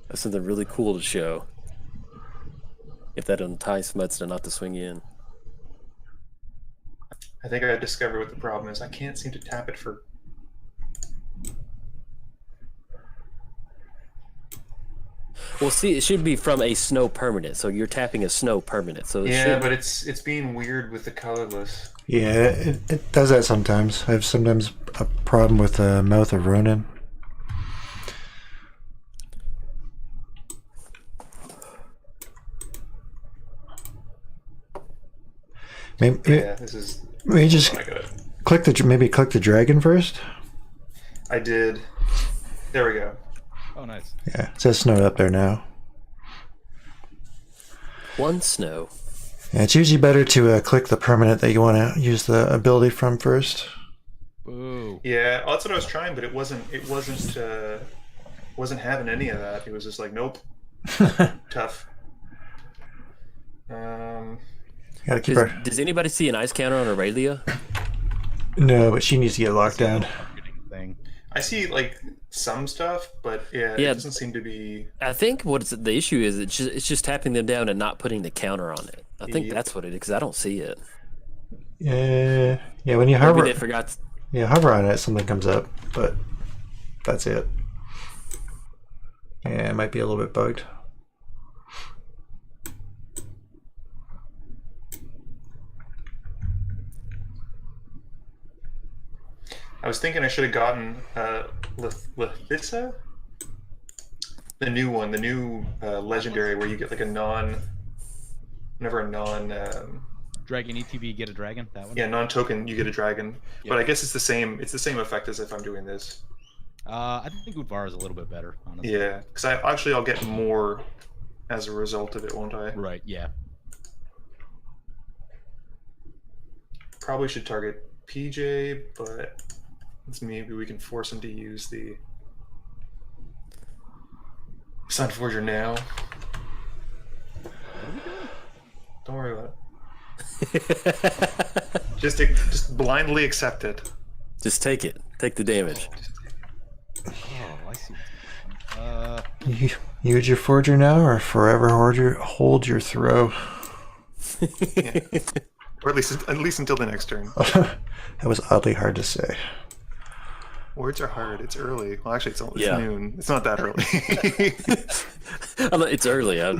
That's something really cool to show. If that entice Muddstah not to swing in. I think I discovered what the problem is. I can't seem to tap it for. Well, see, it should be from a snow permanent, so you're tapping a snow permanent. So it Yeah, should... but it's being weird with the colorless. Yeah, it does that sometimes. I have sometimes a problem with Mouth of Ronin. Yeah, this is. Maybe just Oh my God. click the dragon first. I did. There we go. Oh, nice. Yeah, it says snowed up there now. 1 snow. Yeah, it's usually better to click the permanent that you want to use the ability from first. Boo. Yeah, well, that's what I was trying, but it wasn't having any of that. It was just like, nope, tough. Gotta keep her. Does anybody see an ice counter on Aurelia? No, but she needs to get locked down. Thing. I see like some stuff, but yeah, Yeah. it doesn't seem to be. I think what's the issue is it's just tapping them down and not putting the counter on it. I think Yep. that's what it is because I don't see it. Yeah, when you Maybe hover, they forgot. hover on it, something comes up, but that's it. Yeah, it might be a little bit bugged. I was thinking I should have gotten Lethissa, the new one, the new legendary where you get like a Dragon ETB, get a dragon. That one. yeah, non-token, you get a dragon. Yep. But I guess it's the same effect as if I'm doing this. I think Udvar is a little bit better, honestly. Yeah, because I'll get more as a result of it, won't I? Right. Yeah. Probably should target PJ, but maybe we can force him to use the Sunforger now. Don't worry about it. Just blindly accept it. Just take it. Take the damage. Oh, I see. You use your forger now, or forever hold your throw. Yeah. Or at least until the next turn. That was oddly hard to say. Words are hard. It's early. Well, actually, it's Yeah. noon. It's not that early. It's early. I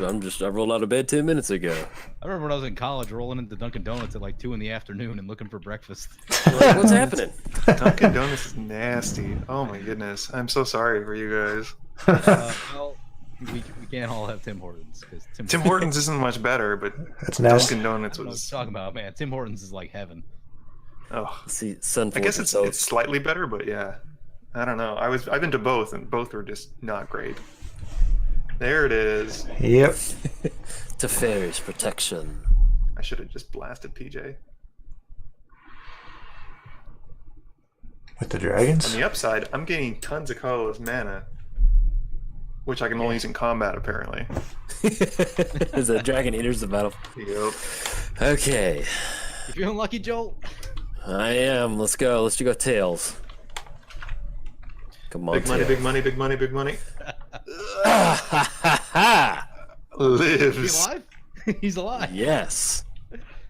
rolled out of bed 10 minutes ago. I remember when I was in college rolling into Dunkin' Donuts at like 2 in the afternoon and looking for breakfast. Like, what's happening? Dunkin' Donuts is nasty. Oh my goodness. I'm so sorry for you guys. Well, we can't all have Tim Hortons because Tim Hortons isn't much better, but That's nasty. Dunkin' Donuts I was was. talking about, man. Tim Hortons is like heaven. Oh, See, Sun. I guess it's slightly better, but yeah, I don't know. I've been to both, and both were just not great. There it is. Yep. Teferi's protection. I should have just blasted PJ. With the On dragons? the upside, I'm getting tons of colorless mana, which I can only use in combat apparently. As a dragon enters the battle. Yep. Okay. You feeling lucky, Jolt? I am. Let's go. Let's go tails. Come on, Big money, tails. big money, big money, big money. Is he Lives. alive? He's alive. Yes.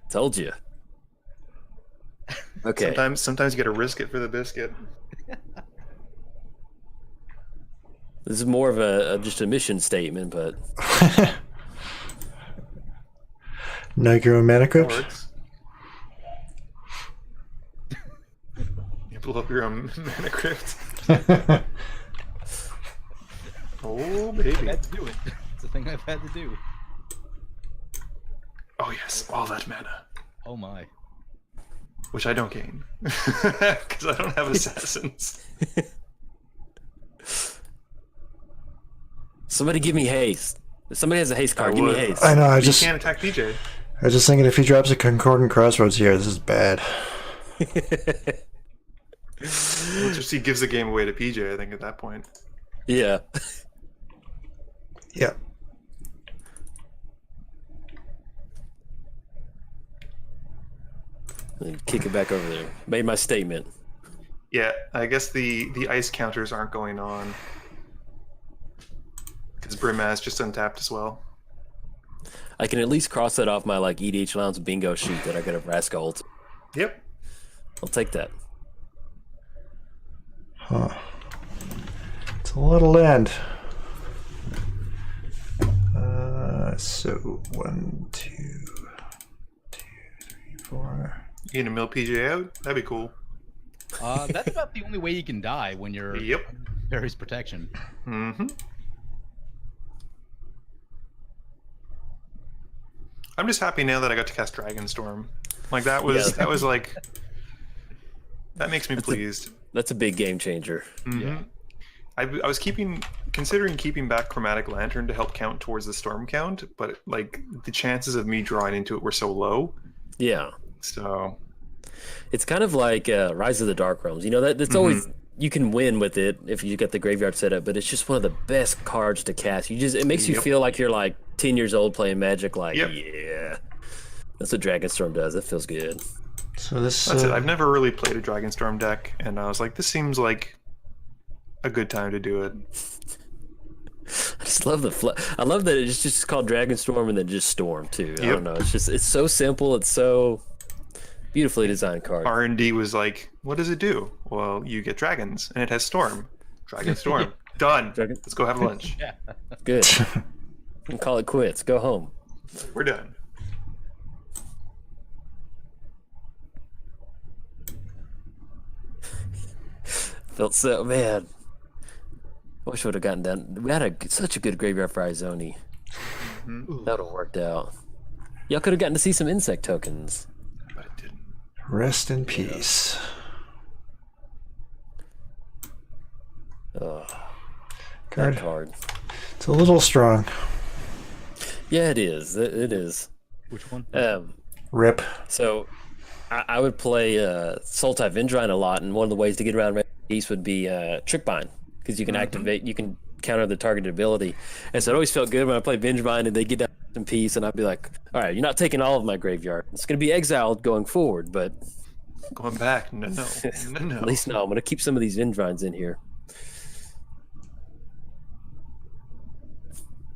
Told you. Okay. Sometimes you gotta risk it for the biscuit. This is more of just a mission statement, but No, your own mana That crypt? works. You blow up your own mana crypt. Oh, I baby. had to do it. It's a thing I've had to do. Oh, yes. All that mana. Oh my. Which I don't gain. Because I don't have assassins. somebody give me haste. If somebody has a haste card, I give me would. haste. I know, I You just can't attack PJ. was just thinking if he drops a Concordant Crossroads here, this is bad. We'll just he gives the game away to PJ, I think, at that point. Yeah. Yeah. And kick it back over there. Made my statement. Yeah, I guess the ice counters aren't going on. Because Brimaz just untapped as well. I can at least cross that off my like EDH Lounge bingo sheet that I got a Vraska ult. Yep. I'll take that. Huh. It's a little land. So 1, 2, 3, 4. You gonna mill PJ out? That'd be cool. That's about the only way you can die when you're Yep. Barry's protection. Mm-hmm. I'm just happy now that I got to cast Dragonstorm. Like that was like that makes me pleased. That's a big game changer. Mhm. Yeah. I was considering keeping back Chromatic Lantern to help count towards the storm count, but like the chances of me drawing into it were so low. Yeah. So It's kind of like Rise of the Dark Realms. You know, that's always you can win with it if you get the graveyard set up, but it's just one of the best cards to cast. It makes you Yep. feel like you're like 10 years old playing Magic. Like, Yep. yeah, that's what Dragonstorm does. It feels good. So this that's it. I've never really played a Dragonstorm deck, and I was like, this seems like a good time to do it. I just love I love that it's just called Dragonstorm and then just Storm too. I Yep. don't know. It's so simple. It's so beautifully designed card. R&D was like, what does it do? Well, you get dragons, and it has storm. Dragonstorm. Done. Let's go have lunch. Yeah. Good. And call it quits. Go home. We're done. Felt so man. I wish I would have gotten down. We had such a good graveyard for Izoni. That would have worked out. Y'all could have gotten to see some insect tokens. But it didn't. rest in peace. Oh, Card. that card. It's a little strong. Yeah, it is. It is. Which one? Rip. So I would play Sultai Vendrine a lot, and one of the ways to get around Red Beast would be Trick Bind, because you can activate, you can counter the targeted ability. And so it always felt good when I played Vengevine and they get down in peace, and I'd be like, all right, you're not taking all of my graveyard. It's going to be exiled going forward, but Going back. No. at least no, I'm going to keep some of these Vengevines in here.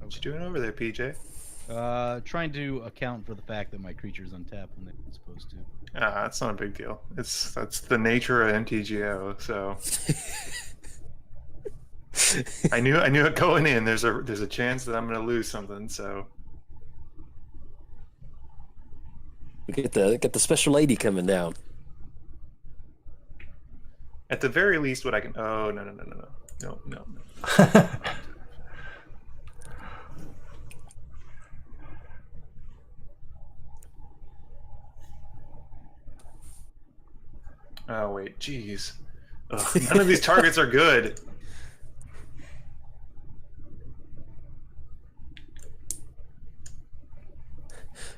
What you doing over there, PJ? Trying to account for the fact that my creature's untapped when they're supposed to. That's not a big deal. That's the nature of MTGO. So I knew it going in. There's a chance that I'm going to lose something. So We get the special lady coming down. at the very least, what I can. Oh no. Oh wait, jeez. Ugh, none of these targets are good.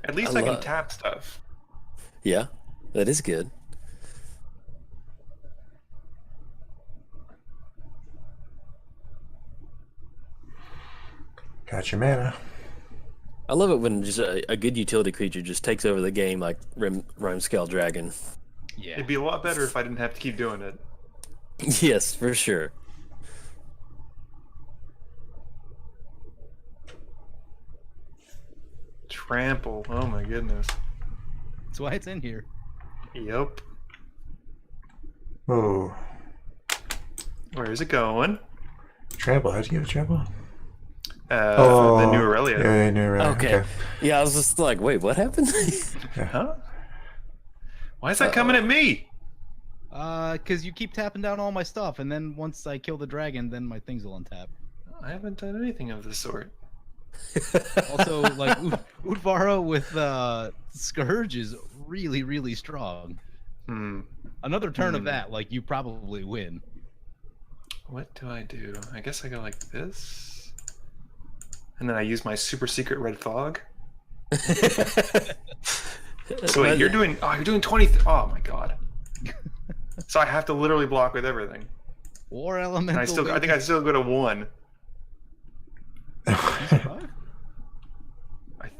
At least I can tap stuff. Yeah, that is good. Got your mana. I love it when just a good utility creature just takes over the game like Rimscale Dragon. Yeah. It'd be a lot better if I didn't have to keep doing it. Yes, for sure. Trample. Oh my goodness. That's why it's in here. Yep. Whoa. Where is it going? Trample. How'd you get a trample? The new Aurelia. Yeah, new Aurelia. Okay. Yeah, I was just like, wait, what happened? Huh? Why is that coming at me? Because you keep tapping down all my stuff, and then once I kill the dragon, then my things will untap. I haven't done anything of the sort. Also, like Udvara with Scourge is really, really strong. Hmm. Another turn of that, like you probably win. What do? I guess I go like this. And then I use my super secret red fog. So wait, you're doing 20. Oh my god. So I have to literally block with everything. War elemental. And I think I still go to 1. I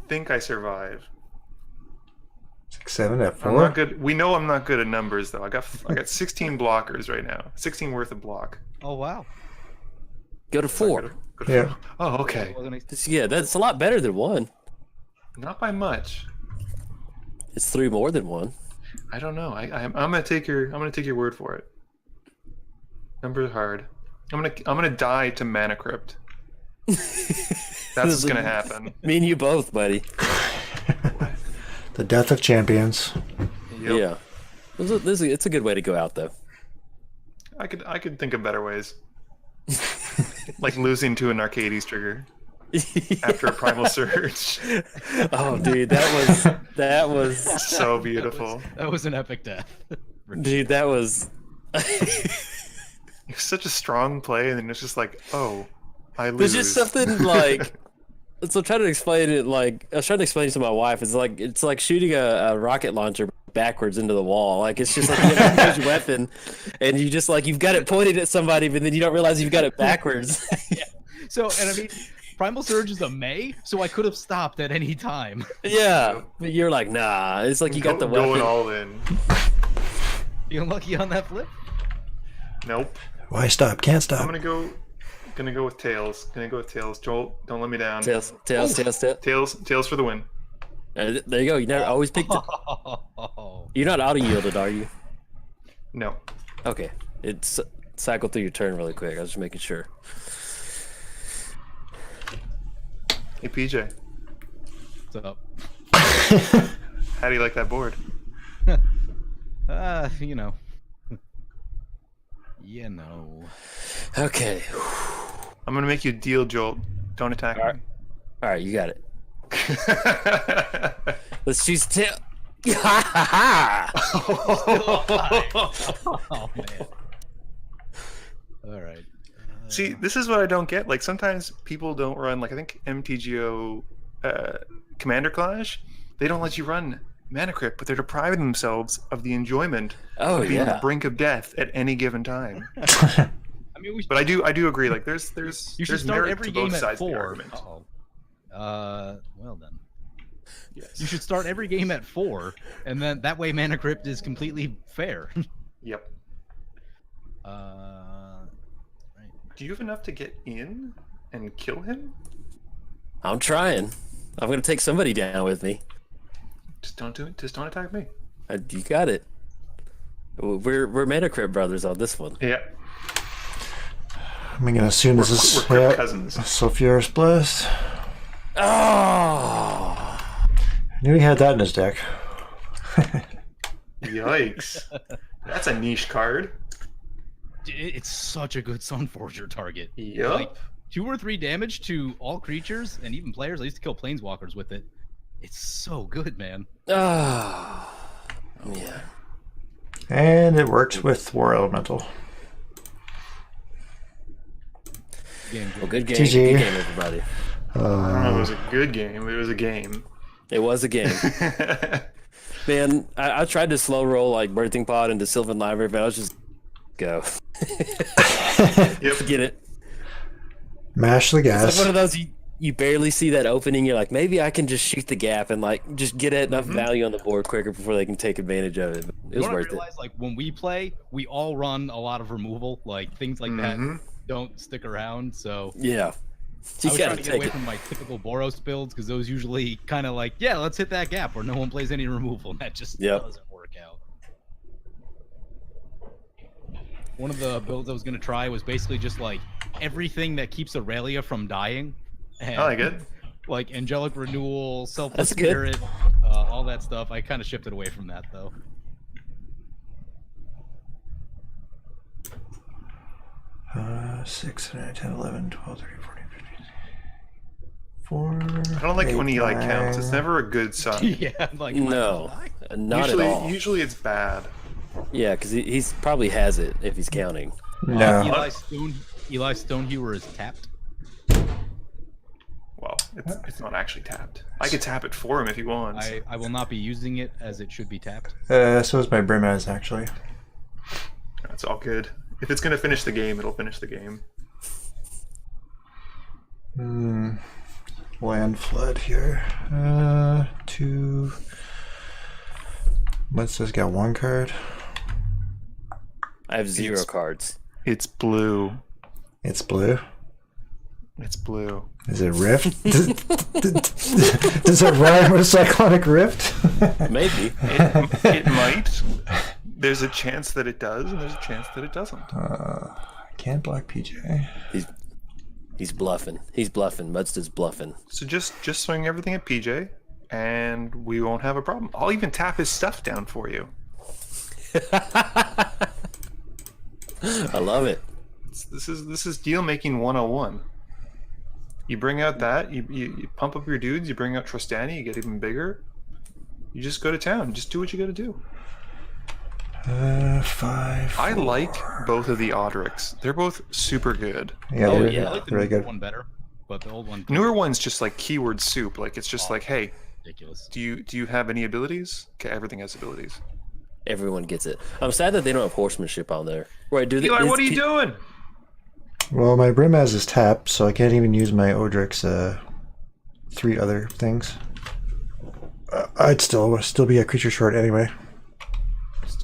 think I survive. 7 at 4. I'm not good. We know I'm not good at numbers though. I got 16 blockers right now. 16 worth of block. Oh wow. Go to 4. Go to Yeah. 4. Oh, okay. Yeah, that's a lot better than 1. Not by much. It's 3 more than 1. I don't know. I'm gonna take your word for it. Numbers are hard. I'm gonna die to Mana Crypt. That's what's gonna happen. Me and you both, buddy. The death of champions. Yep. Yeah. It's a good way to go out, though. I could think of better ways. Like losing to an Arcades trigger after a Primal Surge. Oh, dude, that was So beautiful. That was an epic death. dude, that was. It's such a strong play, and then it's just like, oh, I lose. There's just something like. So I'm trying to explain it like I was trying to explain it to my wife. It's like shooting a rocket launcher backwards into the wall. Like it's just like you have a huge weapon, and you just like you've got it pointed at somebody, but then you don't realize you've got it backwards. Yeah. So, and I mean, Primal Surge is a May, so I could have stopped at any time. Yeah, but you're like, nah. It's like you got the weapon. Going all in. You unlucky on that flip? Nope. Why stop? Can't stop. I'm gonna go with tails. Jolt, don't let me down. Tails. Tails for the win. There you go. You never always picked it. You're not auto yielded, are you? No. Okay. It's cycle through your turn really quick. I was just making sure. Hey PJ, What's up? how do you like that board? You know. You know. Okay. I'm gonna make you deal, Jolt. Don't attack All right, you got it. Let's choose tail. Oh man. All right. See, this is what I don't get. Like sometimes people don't run. Like I think MTGO Commander Clash, they don't let you run Mana Crypt, but they're depriving themselves of the enjoyment of being on the brink of death at any given time. I mean, But I do agree. Like there's you should there's start merit every to both game at sides of the 4. argument. Well then. Yes. You should start every game at 4, and then that way Mana Crypt is completely fair. Yep. Right. Do you have enough to get in and kill him? I'm trying. I'm gonna take somebody down with me. Just don't do it. Just don't attack me. You got it. We're Mana Crypt brothers on this one. Yeah. I'm gonna assume this is We're Crypt cousins. Sulfurous Blast. Oh. I knew he had that in his deck. Yikes. That's a niche card. It's such a good Sunforger target. Yep. Like 2 or 3 damage to all creatures and even players. I used to kill planeswalkers with it. It's so good, man. Oh. Yeah. And it works with War Elemental. Well, good game. GG. Good game, everybody. I don't know if it was a good game, but it was a game. It was a game. Man, I tried to slow roll like Birthing Pod into Sylvan Library, but I was just go. Yep. Get it. Mash the It's gas. like one of those you barely see that opening. You're like, maybe I can just shoot the gap and like just get enough value on the board quicker before they can take advantage of it. It was worth it. Like when we play, we all run a lot of removal, like things like that don't stick around. So Yeah. I was trying to get away from my typical Boros builds because those usually kind of like, yeah, let's hit that gap where no one plays any removal, and that just doesn't work out. One of the builds I was gonna try was basically just like everything that keeps Aurelia from dying. And, I like it. Like Angelic Renewal, Selfless That's good. Spirit, all that stuff. I kind of shifted away from that though. Uh, 6, 9, 10, 11, 12, 13, 14, 15, 4. I don't like it when he like counts. It's never a good sign. Yeah, like No, not usually, at all. Usually it's bad. Yeah, because he's probably has it if he's counting. No. Eli Stonehewer is tapped. Well, it's not actually tapped. I could tap it for him if he wants. I will not be using it as it should be tapped. So is my Brimaz, actually. That's all good. If it's gonna finish the game, it'll finish the game. Land flood here. 2. Muddstah's got 1 card. I have 0 cards. It's blue. It's blue. It's blue. Is it Rift? Does it rhyme with Cyclonic Rift? Maybe. It might. There's a chance that it does, and there's a chance that it doesn't. Can't block PJ. He's bluffing. He's bluffing. Muddstah's bluffing. So just swing everything at PJ, and we won't have a problem. I'll even tap his stuff down for you. I love it. This is deal making 101. You bring out that, you pump up your dudes, you bring out Trostani, you get even bigger. You just go to town. Just do what you got to do. 5. I like both of the Audrics. They're both super good. Yeah, Oh, they're yeah. I like the really newer good. one better, but the old one Newer one's just like keyword soup. Like it's just like, hey, ridiculous. do you have any abilities? Okay, everything has abilities. Everyone gets it. I'm sad that they don't have horsemanship on there. Wait, do they? Eli, what are you doing? Well, my Brimaz is tapped, so I can't even use my Odric's 3 other things. I'd still be a creature short anyway.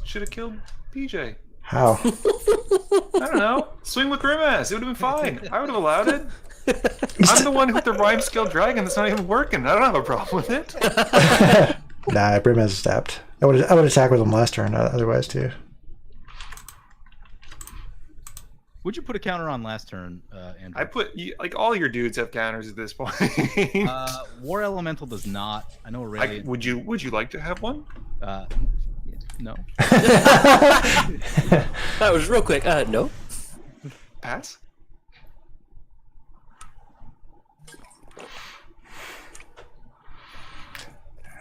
Should have killed PJ. How? I don't know. Swing with Grimace. It would have been fine. I would have allowed it. I'm the one with the rhyme skill dragon that's not even working. I don't have a problem with it. Nah, Brimaz is tapped. I would attack with him last turn, otherwise too. Would you put a counter on last turn, Andrew? I put like all your dudes have counters at this point. War Elemental does not. I know Aurelia. Would you like to have one? No. That was real quick. No. Pass.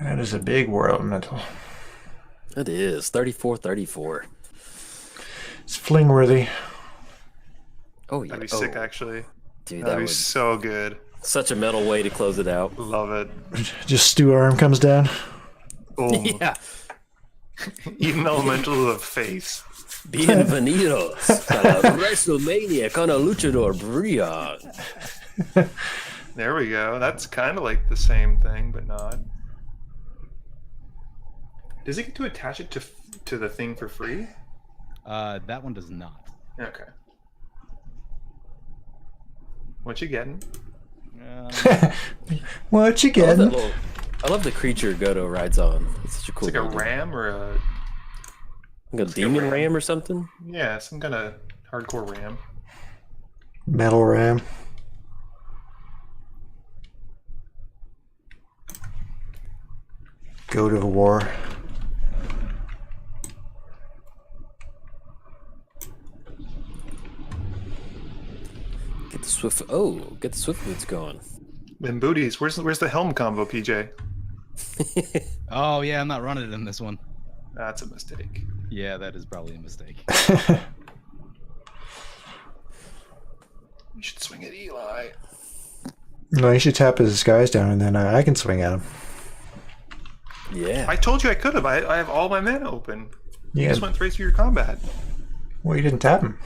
That is a big War Elemental. It is 34-34. It's fling worthy. Oh yeah. That'd be sick, actually. Dude, That'd that be was so good. such a metal way to close it out. Love it. Just Stew Arm comes down. Boom. Yeah. Even elemental to the face. Bienvenidos a la WrestleMania con el luchador Brian. There we go. That's kind of like the same thing, but not. Does it get to attach it to the thing for free? That one does not. Okay. What you getting? What you I love, that getting? little, I love the creature Goto rides on. It's such a cool. It's like a building. ram or a Like a demon ram or something. yeah, some kind of hardcore ram. Metal Ram. Go to war. Get the swift. Oh, get the swift boots going. And booties. Where's the helm combo, PJ? Oh yeah, I'm not running it in this one. That's a mistake. Yeah, that is probably a mistake. You should swing at Eli. No, you should tap his disguise down, and then I can swing at him. Yeah. I told you I could have. I have all my mana open. You Yeah. just went straight through your combat. Well, you didn't tap him.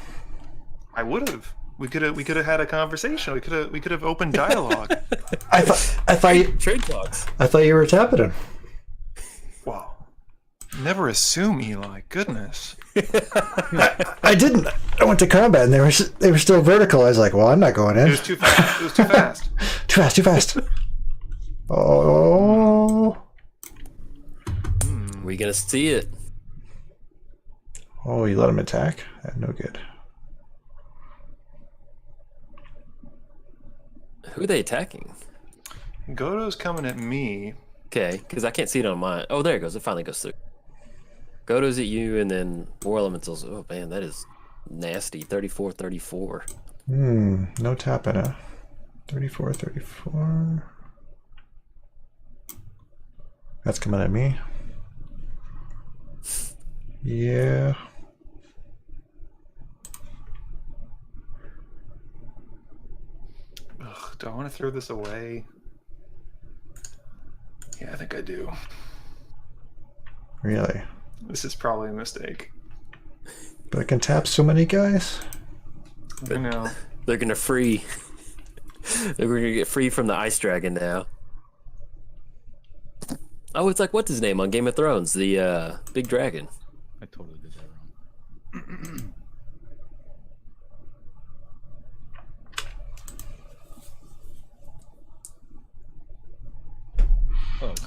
I would have. We could have had a conversation. We could have opened dialogue. I thought Trade talks. you were tapping him. Wow. Never assume, Eli. Goodness. I didn't. I went to combat and they were still vertical. I was like, well, I'm not going in. It was too fast. It was too fast. Too fast. Oh. We gonna see it. Oh, you let him attack? No good. Who are they attacking? Godo's coming at me. Okay, because I can't see it on mine. Oh, there it goes. It finally goes through. Godo's at you, and then War Elementals. Oh man, that is nasty. 34-34. No tapping, huh? 34. That's coming at me. Yeah. Ugh, do I want to throw this away? Yeah, I think I do. Really? This is probably a mistake. But I can tap so many guys? I know. They're gonna free. They're gonna get free from the Ice Dragon now. Oh, it's like what's his name on Game of Thrones? The big dragon. I totally did that wrong.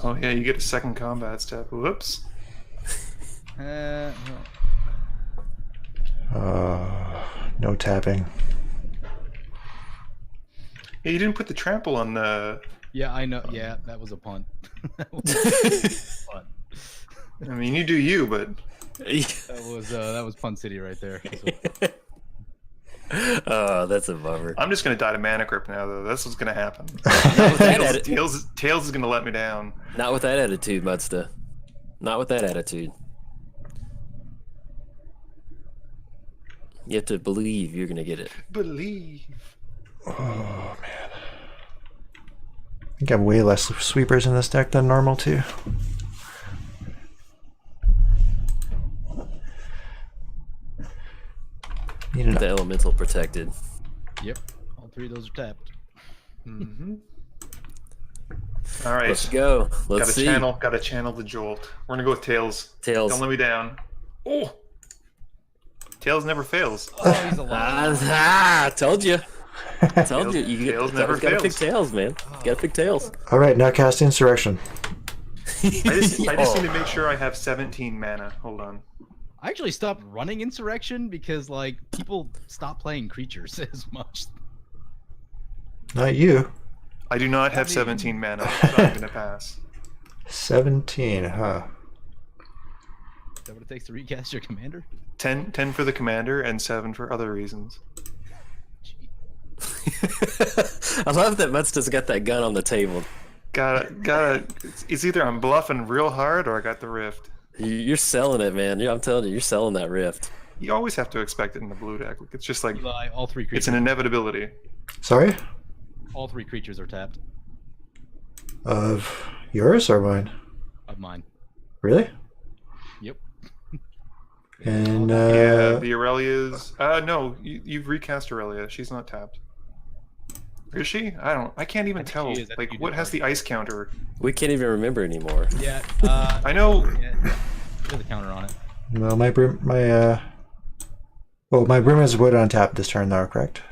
Oh yeah, you get a second combat step. Whoops. No tapping. Yeah, you didn't put the trample on the. Yeah, I know. Yeah, that was a punt. That was a punt. I mean, you do you, but That was Punt City right there. Oh, that's a bummer. I'm just gonna die to mana grip now, though. That's what's gonna happen. Tails is gonna let me down. Not with that attitude, Muddstah. Not with that attitude. You have to believe you're gonna get it. Believe. Oh, man. I think I have way less sweepers in this deck than normal, too. Need The elemental protected. Yep, all three of those are tapped. Mm-hmm. All right, Let's go. Let's see. Gotta channel the Jolt. We're gonna go with Tails. Tails. Don't let me down. Oh, Tails never fails. Oh, he's alive. Told you. Told you. You Tails never gotta pick fails. tails, man. You gotta pick tails. All right, now cast Insurrection. I just need to make sure I have 17 mana. Hold on. I actually stopped running Insurrection because like people stopped playing creatures as much. Not you. I do not have 17 mana, so I'm gonna pass. 17, huh? Is that what it takes to recast your commander? 10 for the commander and 7 for other reasons. I love that Muddstah's got that gun on the table. Gotta. It's either I'm bluffing real hard or I got the rift. You're selling it, man. I'm telling you, you're selling that rift. You always have to expect it in the blue deck. It's just like Eli, all three creatures. it's an inevitability. Sorry? All three creatures are tapped. Of yours or mine? Of mine. Really? Yep. And, Yeah, the Aurelia's. No, you've recast Aurelia. She's not tapped. Is she? I can't even tell. she is. I think Like, you what did has the ice counter? We can't even remember anymore. Yeah. I know. Yeah, there's a counter on it. well, my brim is wood on tap this turn, though, correct?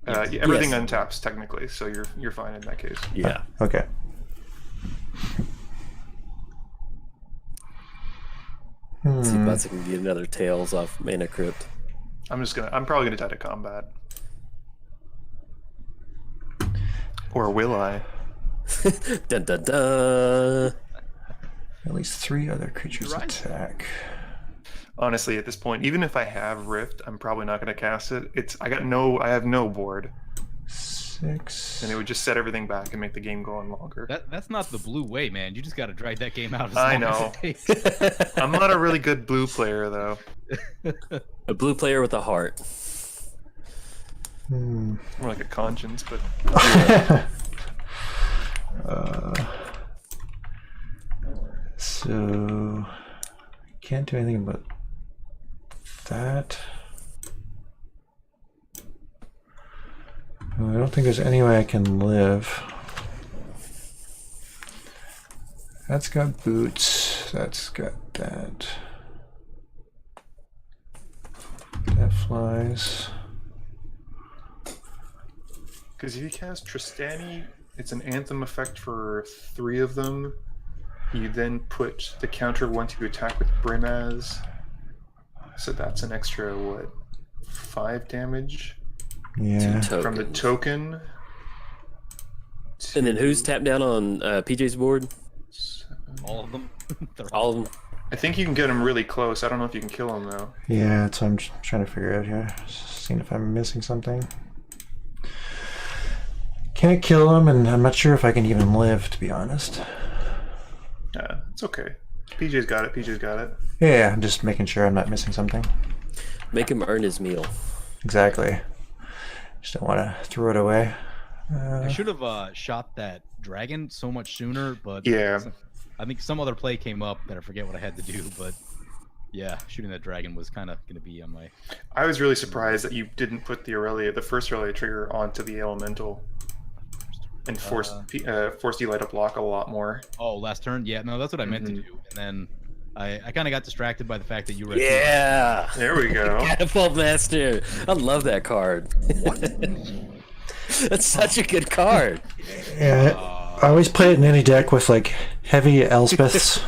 Yeah, everything Yes. untaps technically, so you're fine in that case. Yeah. Okay. See if Muddstah can get another tails off Mana Crypt. I'm probably gonna die to combat. Or will I? Dun dun dun. At least 3 other creatures Right. attack. Honestly, at this point, even if I have Rift, I'm probably not gonna cast it. I have no board, 6. and it would just set everything back and make the game go on longer. That's not the blue way, man. You just got to drag that game out as I long know. as it takes. I'm not a really good blue player though. A blue player with a heart. More like a conscience, but So can't do anything about that. Well, I don't think there's any way I can live. That's got boots. That's got that. That flies. Because if you cast Trostani, it's an anthem effect for 3 of them. You then put the counter one to attack with Brimaz. So that's an extra, what, 5 damage? Yeah. From the token. And then who's tapped down on PJ's board? All of them. All of them. I think you can get him really close. I don't know if you can kill him though. Yeah, that's what I'm trying to figure out here. Seeing if I'm missing something. Can't kill him, and I'm not sure if I can even live, to be honest. Yeah, it's okay. PJ's got it. PJ's got it. Yeah, I'm just making sure I'm not missing something. Make him earn his meal. Exactly. Just don't want to throw it away. I should have shot that dragon so much sooner, but Yeah. I think some other play came up that I forget what I had to do, but yeah, shooting that dragon was kind of going to be on my... I was really surprised that you didn't put the Aurelia, the first Aurelia trigger onto the elemental and force you light up block a lot more. Oh, last turn? Yeah, no, that's what I meant to do. And then I kind of got distracted by the fact that you were... Yeah. There we go. Catapult Master. I love that card. That's such a good card. Yeah, I always play it in any deck with like heavy Elspeths.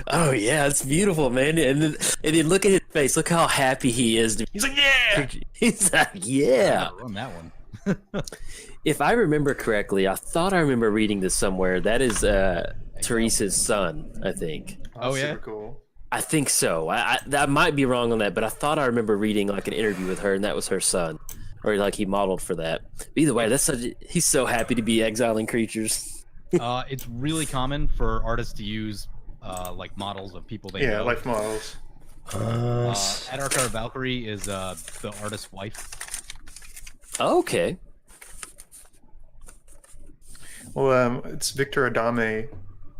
Oh yeah, it's beautiful, man. And then look at his face. Look how happy he is. He's like, yeah! He's like, yeah. Run that one. If I remember correctly, I thought I remember reading this somewhere. That is Teresa's son, I think. Oh, yeah? Super cool. I think so. I might be wrong on that, but I thought I remember reading like an interview with her, and that was her son, or like he modeled for that. But either way, he's so happy to be exiling creatures. It's really common for artists to use like models of people they know. Life models. Adarkar Valkyrie is the artist's wife. Okay. Well, it's Victor Adame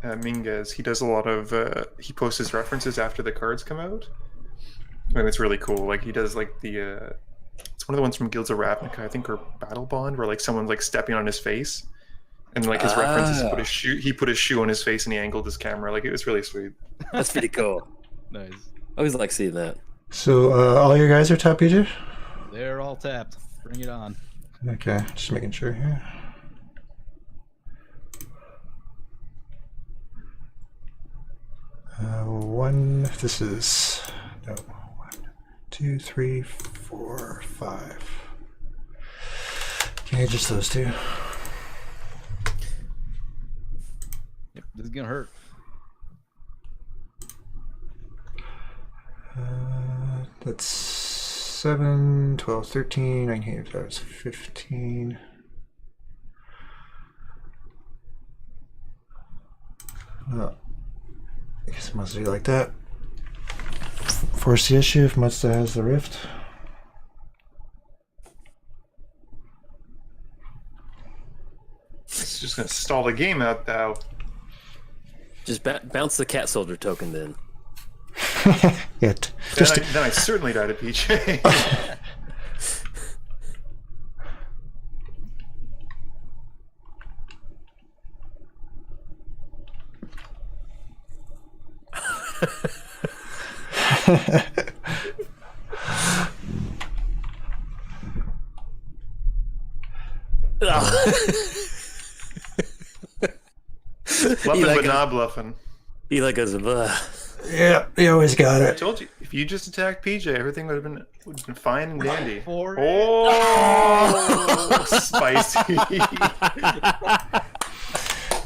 Minguez. He does a lot of he posts his references after the cards come out, and it's really cool. Like he does like the it's one of the ones from Guilds of Ravnica, I think, or Battle Bond, where like someone's like stepping on his face, and like his references he put his shoe on his face and he angled his camera. Like it was really sweet. That's pretty cool. Nice. I always like seeing that. So all your guys are top PJ? They're all tapped. Bring it on. Okay, just making sure here. This is, no, 1, 2, 3, 4, 5. Okay, just those two. Yep, this is gonna hurt. That's 7, 12, 13, 19, that was 15. Oh. I guess it must be like that. Force the issue if Muddstah has the rift. It's just gonna stall the game out though. Just bounce the cat soldier token then. Yeah, Then I certainly died at PJ. Bluffing but not bluffing. He like goes, "Ugh." Yeah, you always got I it. told you, if you just attacked PJ, everything would have been fine and dandy. Oh, spicy!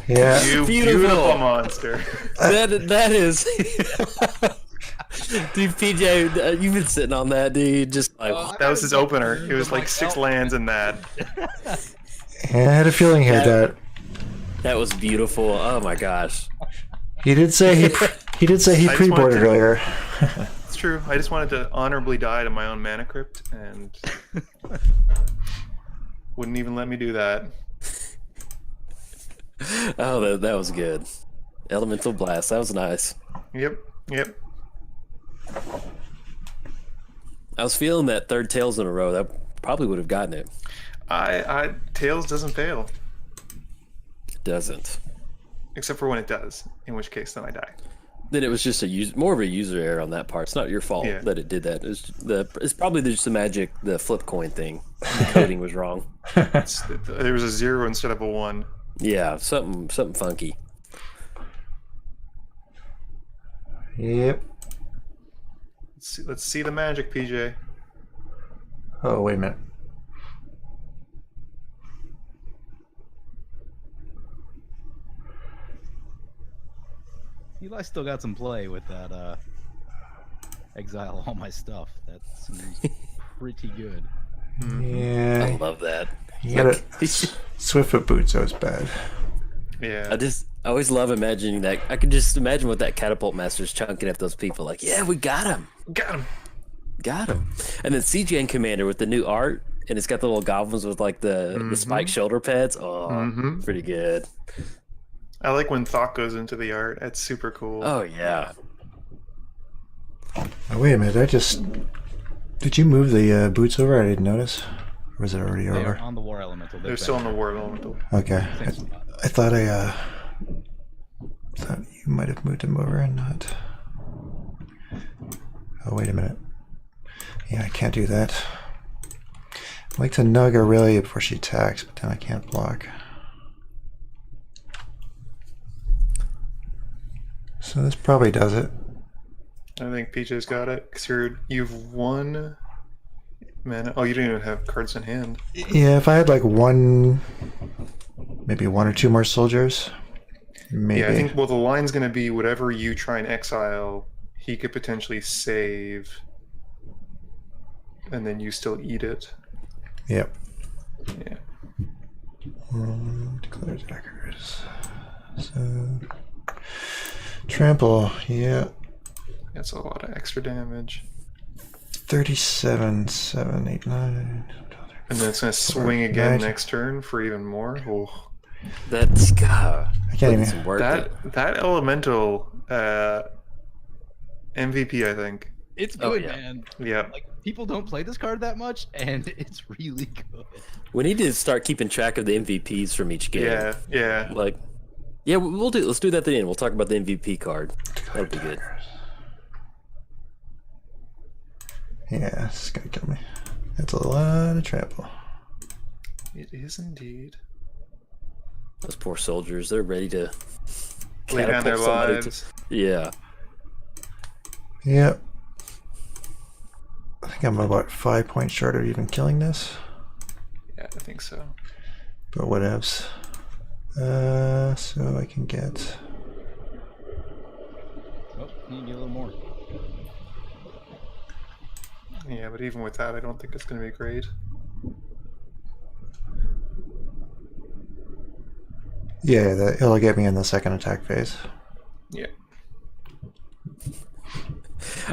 Yeah, You Beautiful. beautiful monster. that is. Dude, PJ, you've been sitting on that, dude. Just like That was his opener. It was like 6 lands and that. I had a feeling he had that. that was beautiful. Oh my gosh. He did say he pre-boarded earlier. It's true. I just wanted to honorably die to my own mana crypt, and wouldn't even let me do that. Oh, that was good. Elemental blast. That was nice. Yep. I was feeling that third tails in a row. That probably would have gotten it. Tails doesn't fail. It doesn't. Except for when it does, in which case then I die. Then it was just more of a user error on that part. It's not your fault Yeah. that it did that. It's probably just the flip coin thing. The coding was wrong. There was a 0 instead of a 1. Yeah, something funky. Yep. Let's see the magic, PJ. Oh, wait a minute. Eli still got some play with that exile all my stuff. That seems pretty good. I Yeah. love that. You got it. Swiftfoot boots, that was bad. Yeah. I always love imagining that. I can just imagine what that catapult master's chunking at those people. Like, yeah, we got him. Got him. Got him. And then CGN Commander with the new art, and it's got the little goblins with like the spiked shoulder pads. Oh, pretty good. I like when thought goes into the art. It's super cool. Oh yeah. Oh, wait a minute. Did you move the boots over? I didn't notice. Or was it already They are over? on the war elemental. They're still in the war elemental. Okay. Same spot. I thought thought you might have moved him over and not. Oh, wait a minute. Yeah, I can't do that. I like to nug Aurelia before she attacks, but then I can't block. So this probably does it. I think PJ's got it. Because you've won mana. Oh, you don't even have cards in hand. Yeah, if I had like maybe one or two more soldiers, maybe. Yeah, I think, well, the line's going to be whatever you try and exile, he could potentially save. And then you still eat it. Yep. Yeah. Declare attackers. So, trample, yeah. That's a lot of extra damage. 37, 7, 8, 9. And then it's going to swing again next turn for even more. Oh. That's God. I can't even. Some work. That elemental MVP, I think. It's Oh, good, yeah. man. Yeah. Like, people don't play this card that much, and it's really good. We need to start keeping track of the MVPs from each game. Yeah. Yeah. Like, yeah, let's do that at the end. We'll talk about the MVP card. That'll be good. Yeah, this is gonna kill me. That's a lot of trample. It is indeed. Those poor soldiers, they're ready to Lay down their catapult somebody lives. Yeah. Yep. I think I'm about 5 points short of even killing this. Yeah, I think so. But whatevs. So I can get. Oh, need a little more. Yeah, but even with that, I don't think it's going to be great. Yeah, it'll get me in the second attack phase. Yeah.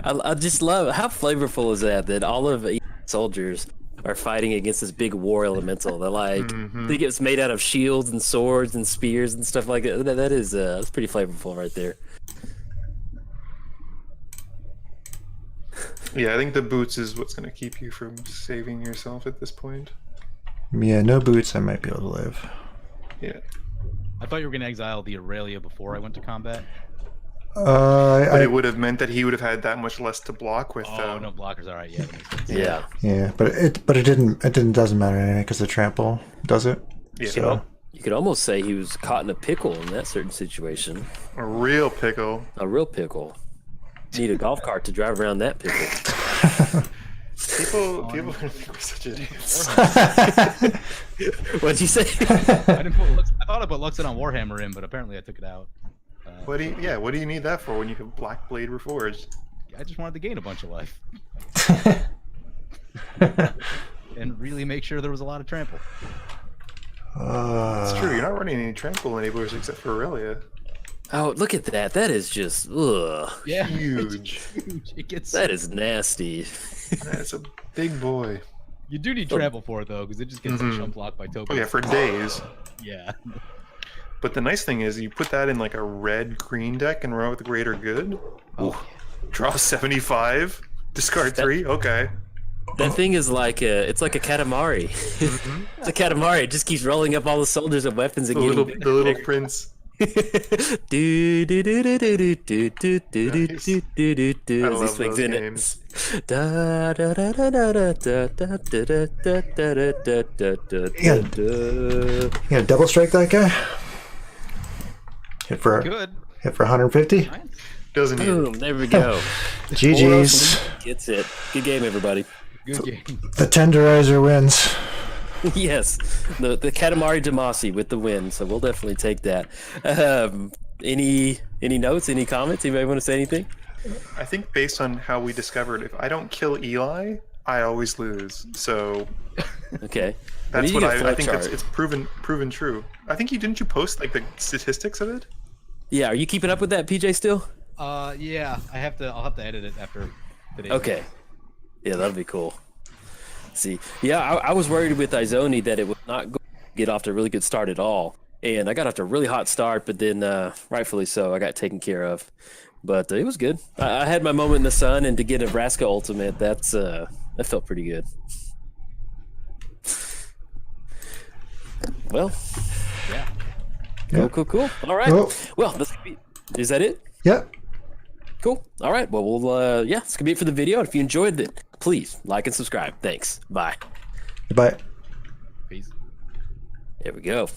I just love how flavorful is that all of the soldiers are fighting against this big war elemental. They're like, they get made out of shields and swords and spears and stuff like that. That's pretty flavorful right there. Yeah, I think the boots is what's going to keep you from saving yourself at this point. Yeah, no boots, I might be able to live. Yeah. I thought you were going to exile the Aurelia before I went to combat. But it would have meant that he would have had that much less to block with. Oh, no blockers. All right, yeah. That makes sense. Yeah. Yeah, but it didn't doesn't matter anyway because the trample does it. Yeah. So You could almost say he was caught in a pickle in that certain situation. A real pickle. A real pickle. Need a golf cart to drive around that pickle. People are going to think we're such idiots. What'd you say? I thought I put Luxon on Warhammer in, but apparently I took it out. What do you need that for when you can Black Blade Reforged? I just wanted to gain a bunch of life. And really make sure there was a lot of trample. It's true, you're not running any trample enablers except for Aurelia. Oh, look at that. That is just, ugh. Yeah, Huge. it's huge. It gets That is nasty. That's a big boy. You do need trample for it though, because it just gets jump blocked by tokens. Oh yeah, for days. Yeah. But the nice thing is you put that in like a red-green deck and run with Greater Good. Oh, Ooh. Draw 75, discard 3, okay. That thing is like it's like a Katamari. It's a Katamari. It just keeps rolling up all the soldiers and weapons and The little, getting the little prince. do do do do do do do do do Nice. do do do do I as he love swings those in games. it. Da da da da da da da da da da da da da da da Yeah. da. You gonna double strike that guy? Hit for Good. 150. Doesn't even. Boom! There we go. GG's. Gets it. Good game, everybody. Good game. The tenderizer wins. Yes, the Katamari Damacy with the win. So we'll definitely take that. Any notes? Any comments? Anybody want to say anything? I think based on how we discovered, if I don't kill Eli, I always lose. So Okay. that's We what need a I think. flowchart. It's proven true. I think didn't you post like the statistics of it? Yeah. Are you keeping up with that, PJ? Still? Yeah, I'll have to edit it after today. Okay. Yeah, that'll be cool. See, yeah, I was worried with Izoni that it would not get off to a really good start at all, and I got off to a really hot start, but then rightfully so, I got taken care of. But it was good. I had my moment in the sun, and to get a Vraska ultimate, that felt pretty good. Well, Yeah. cool. All right. Cool. Well, is that it? Yep. Cool. All right. Well, yeah, it's gonna be it for the video. If you enjoyed it, please like and subscribe. Thanks. Bye. Goodbye. Peace. There we go.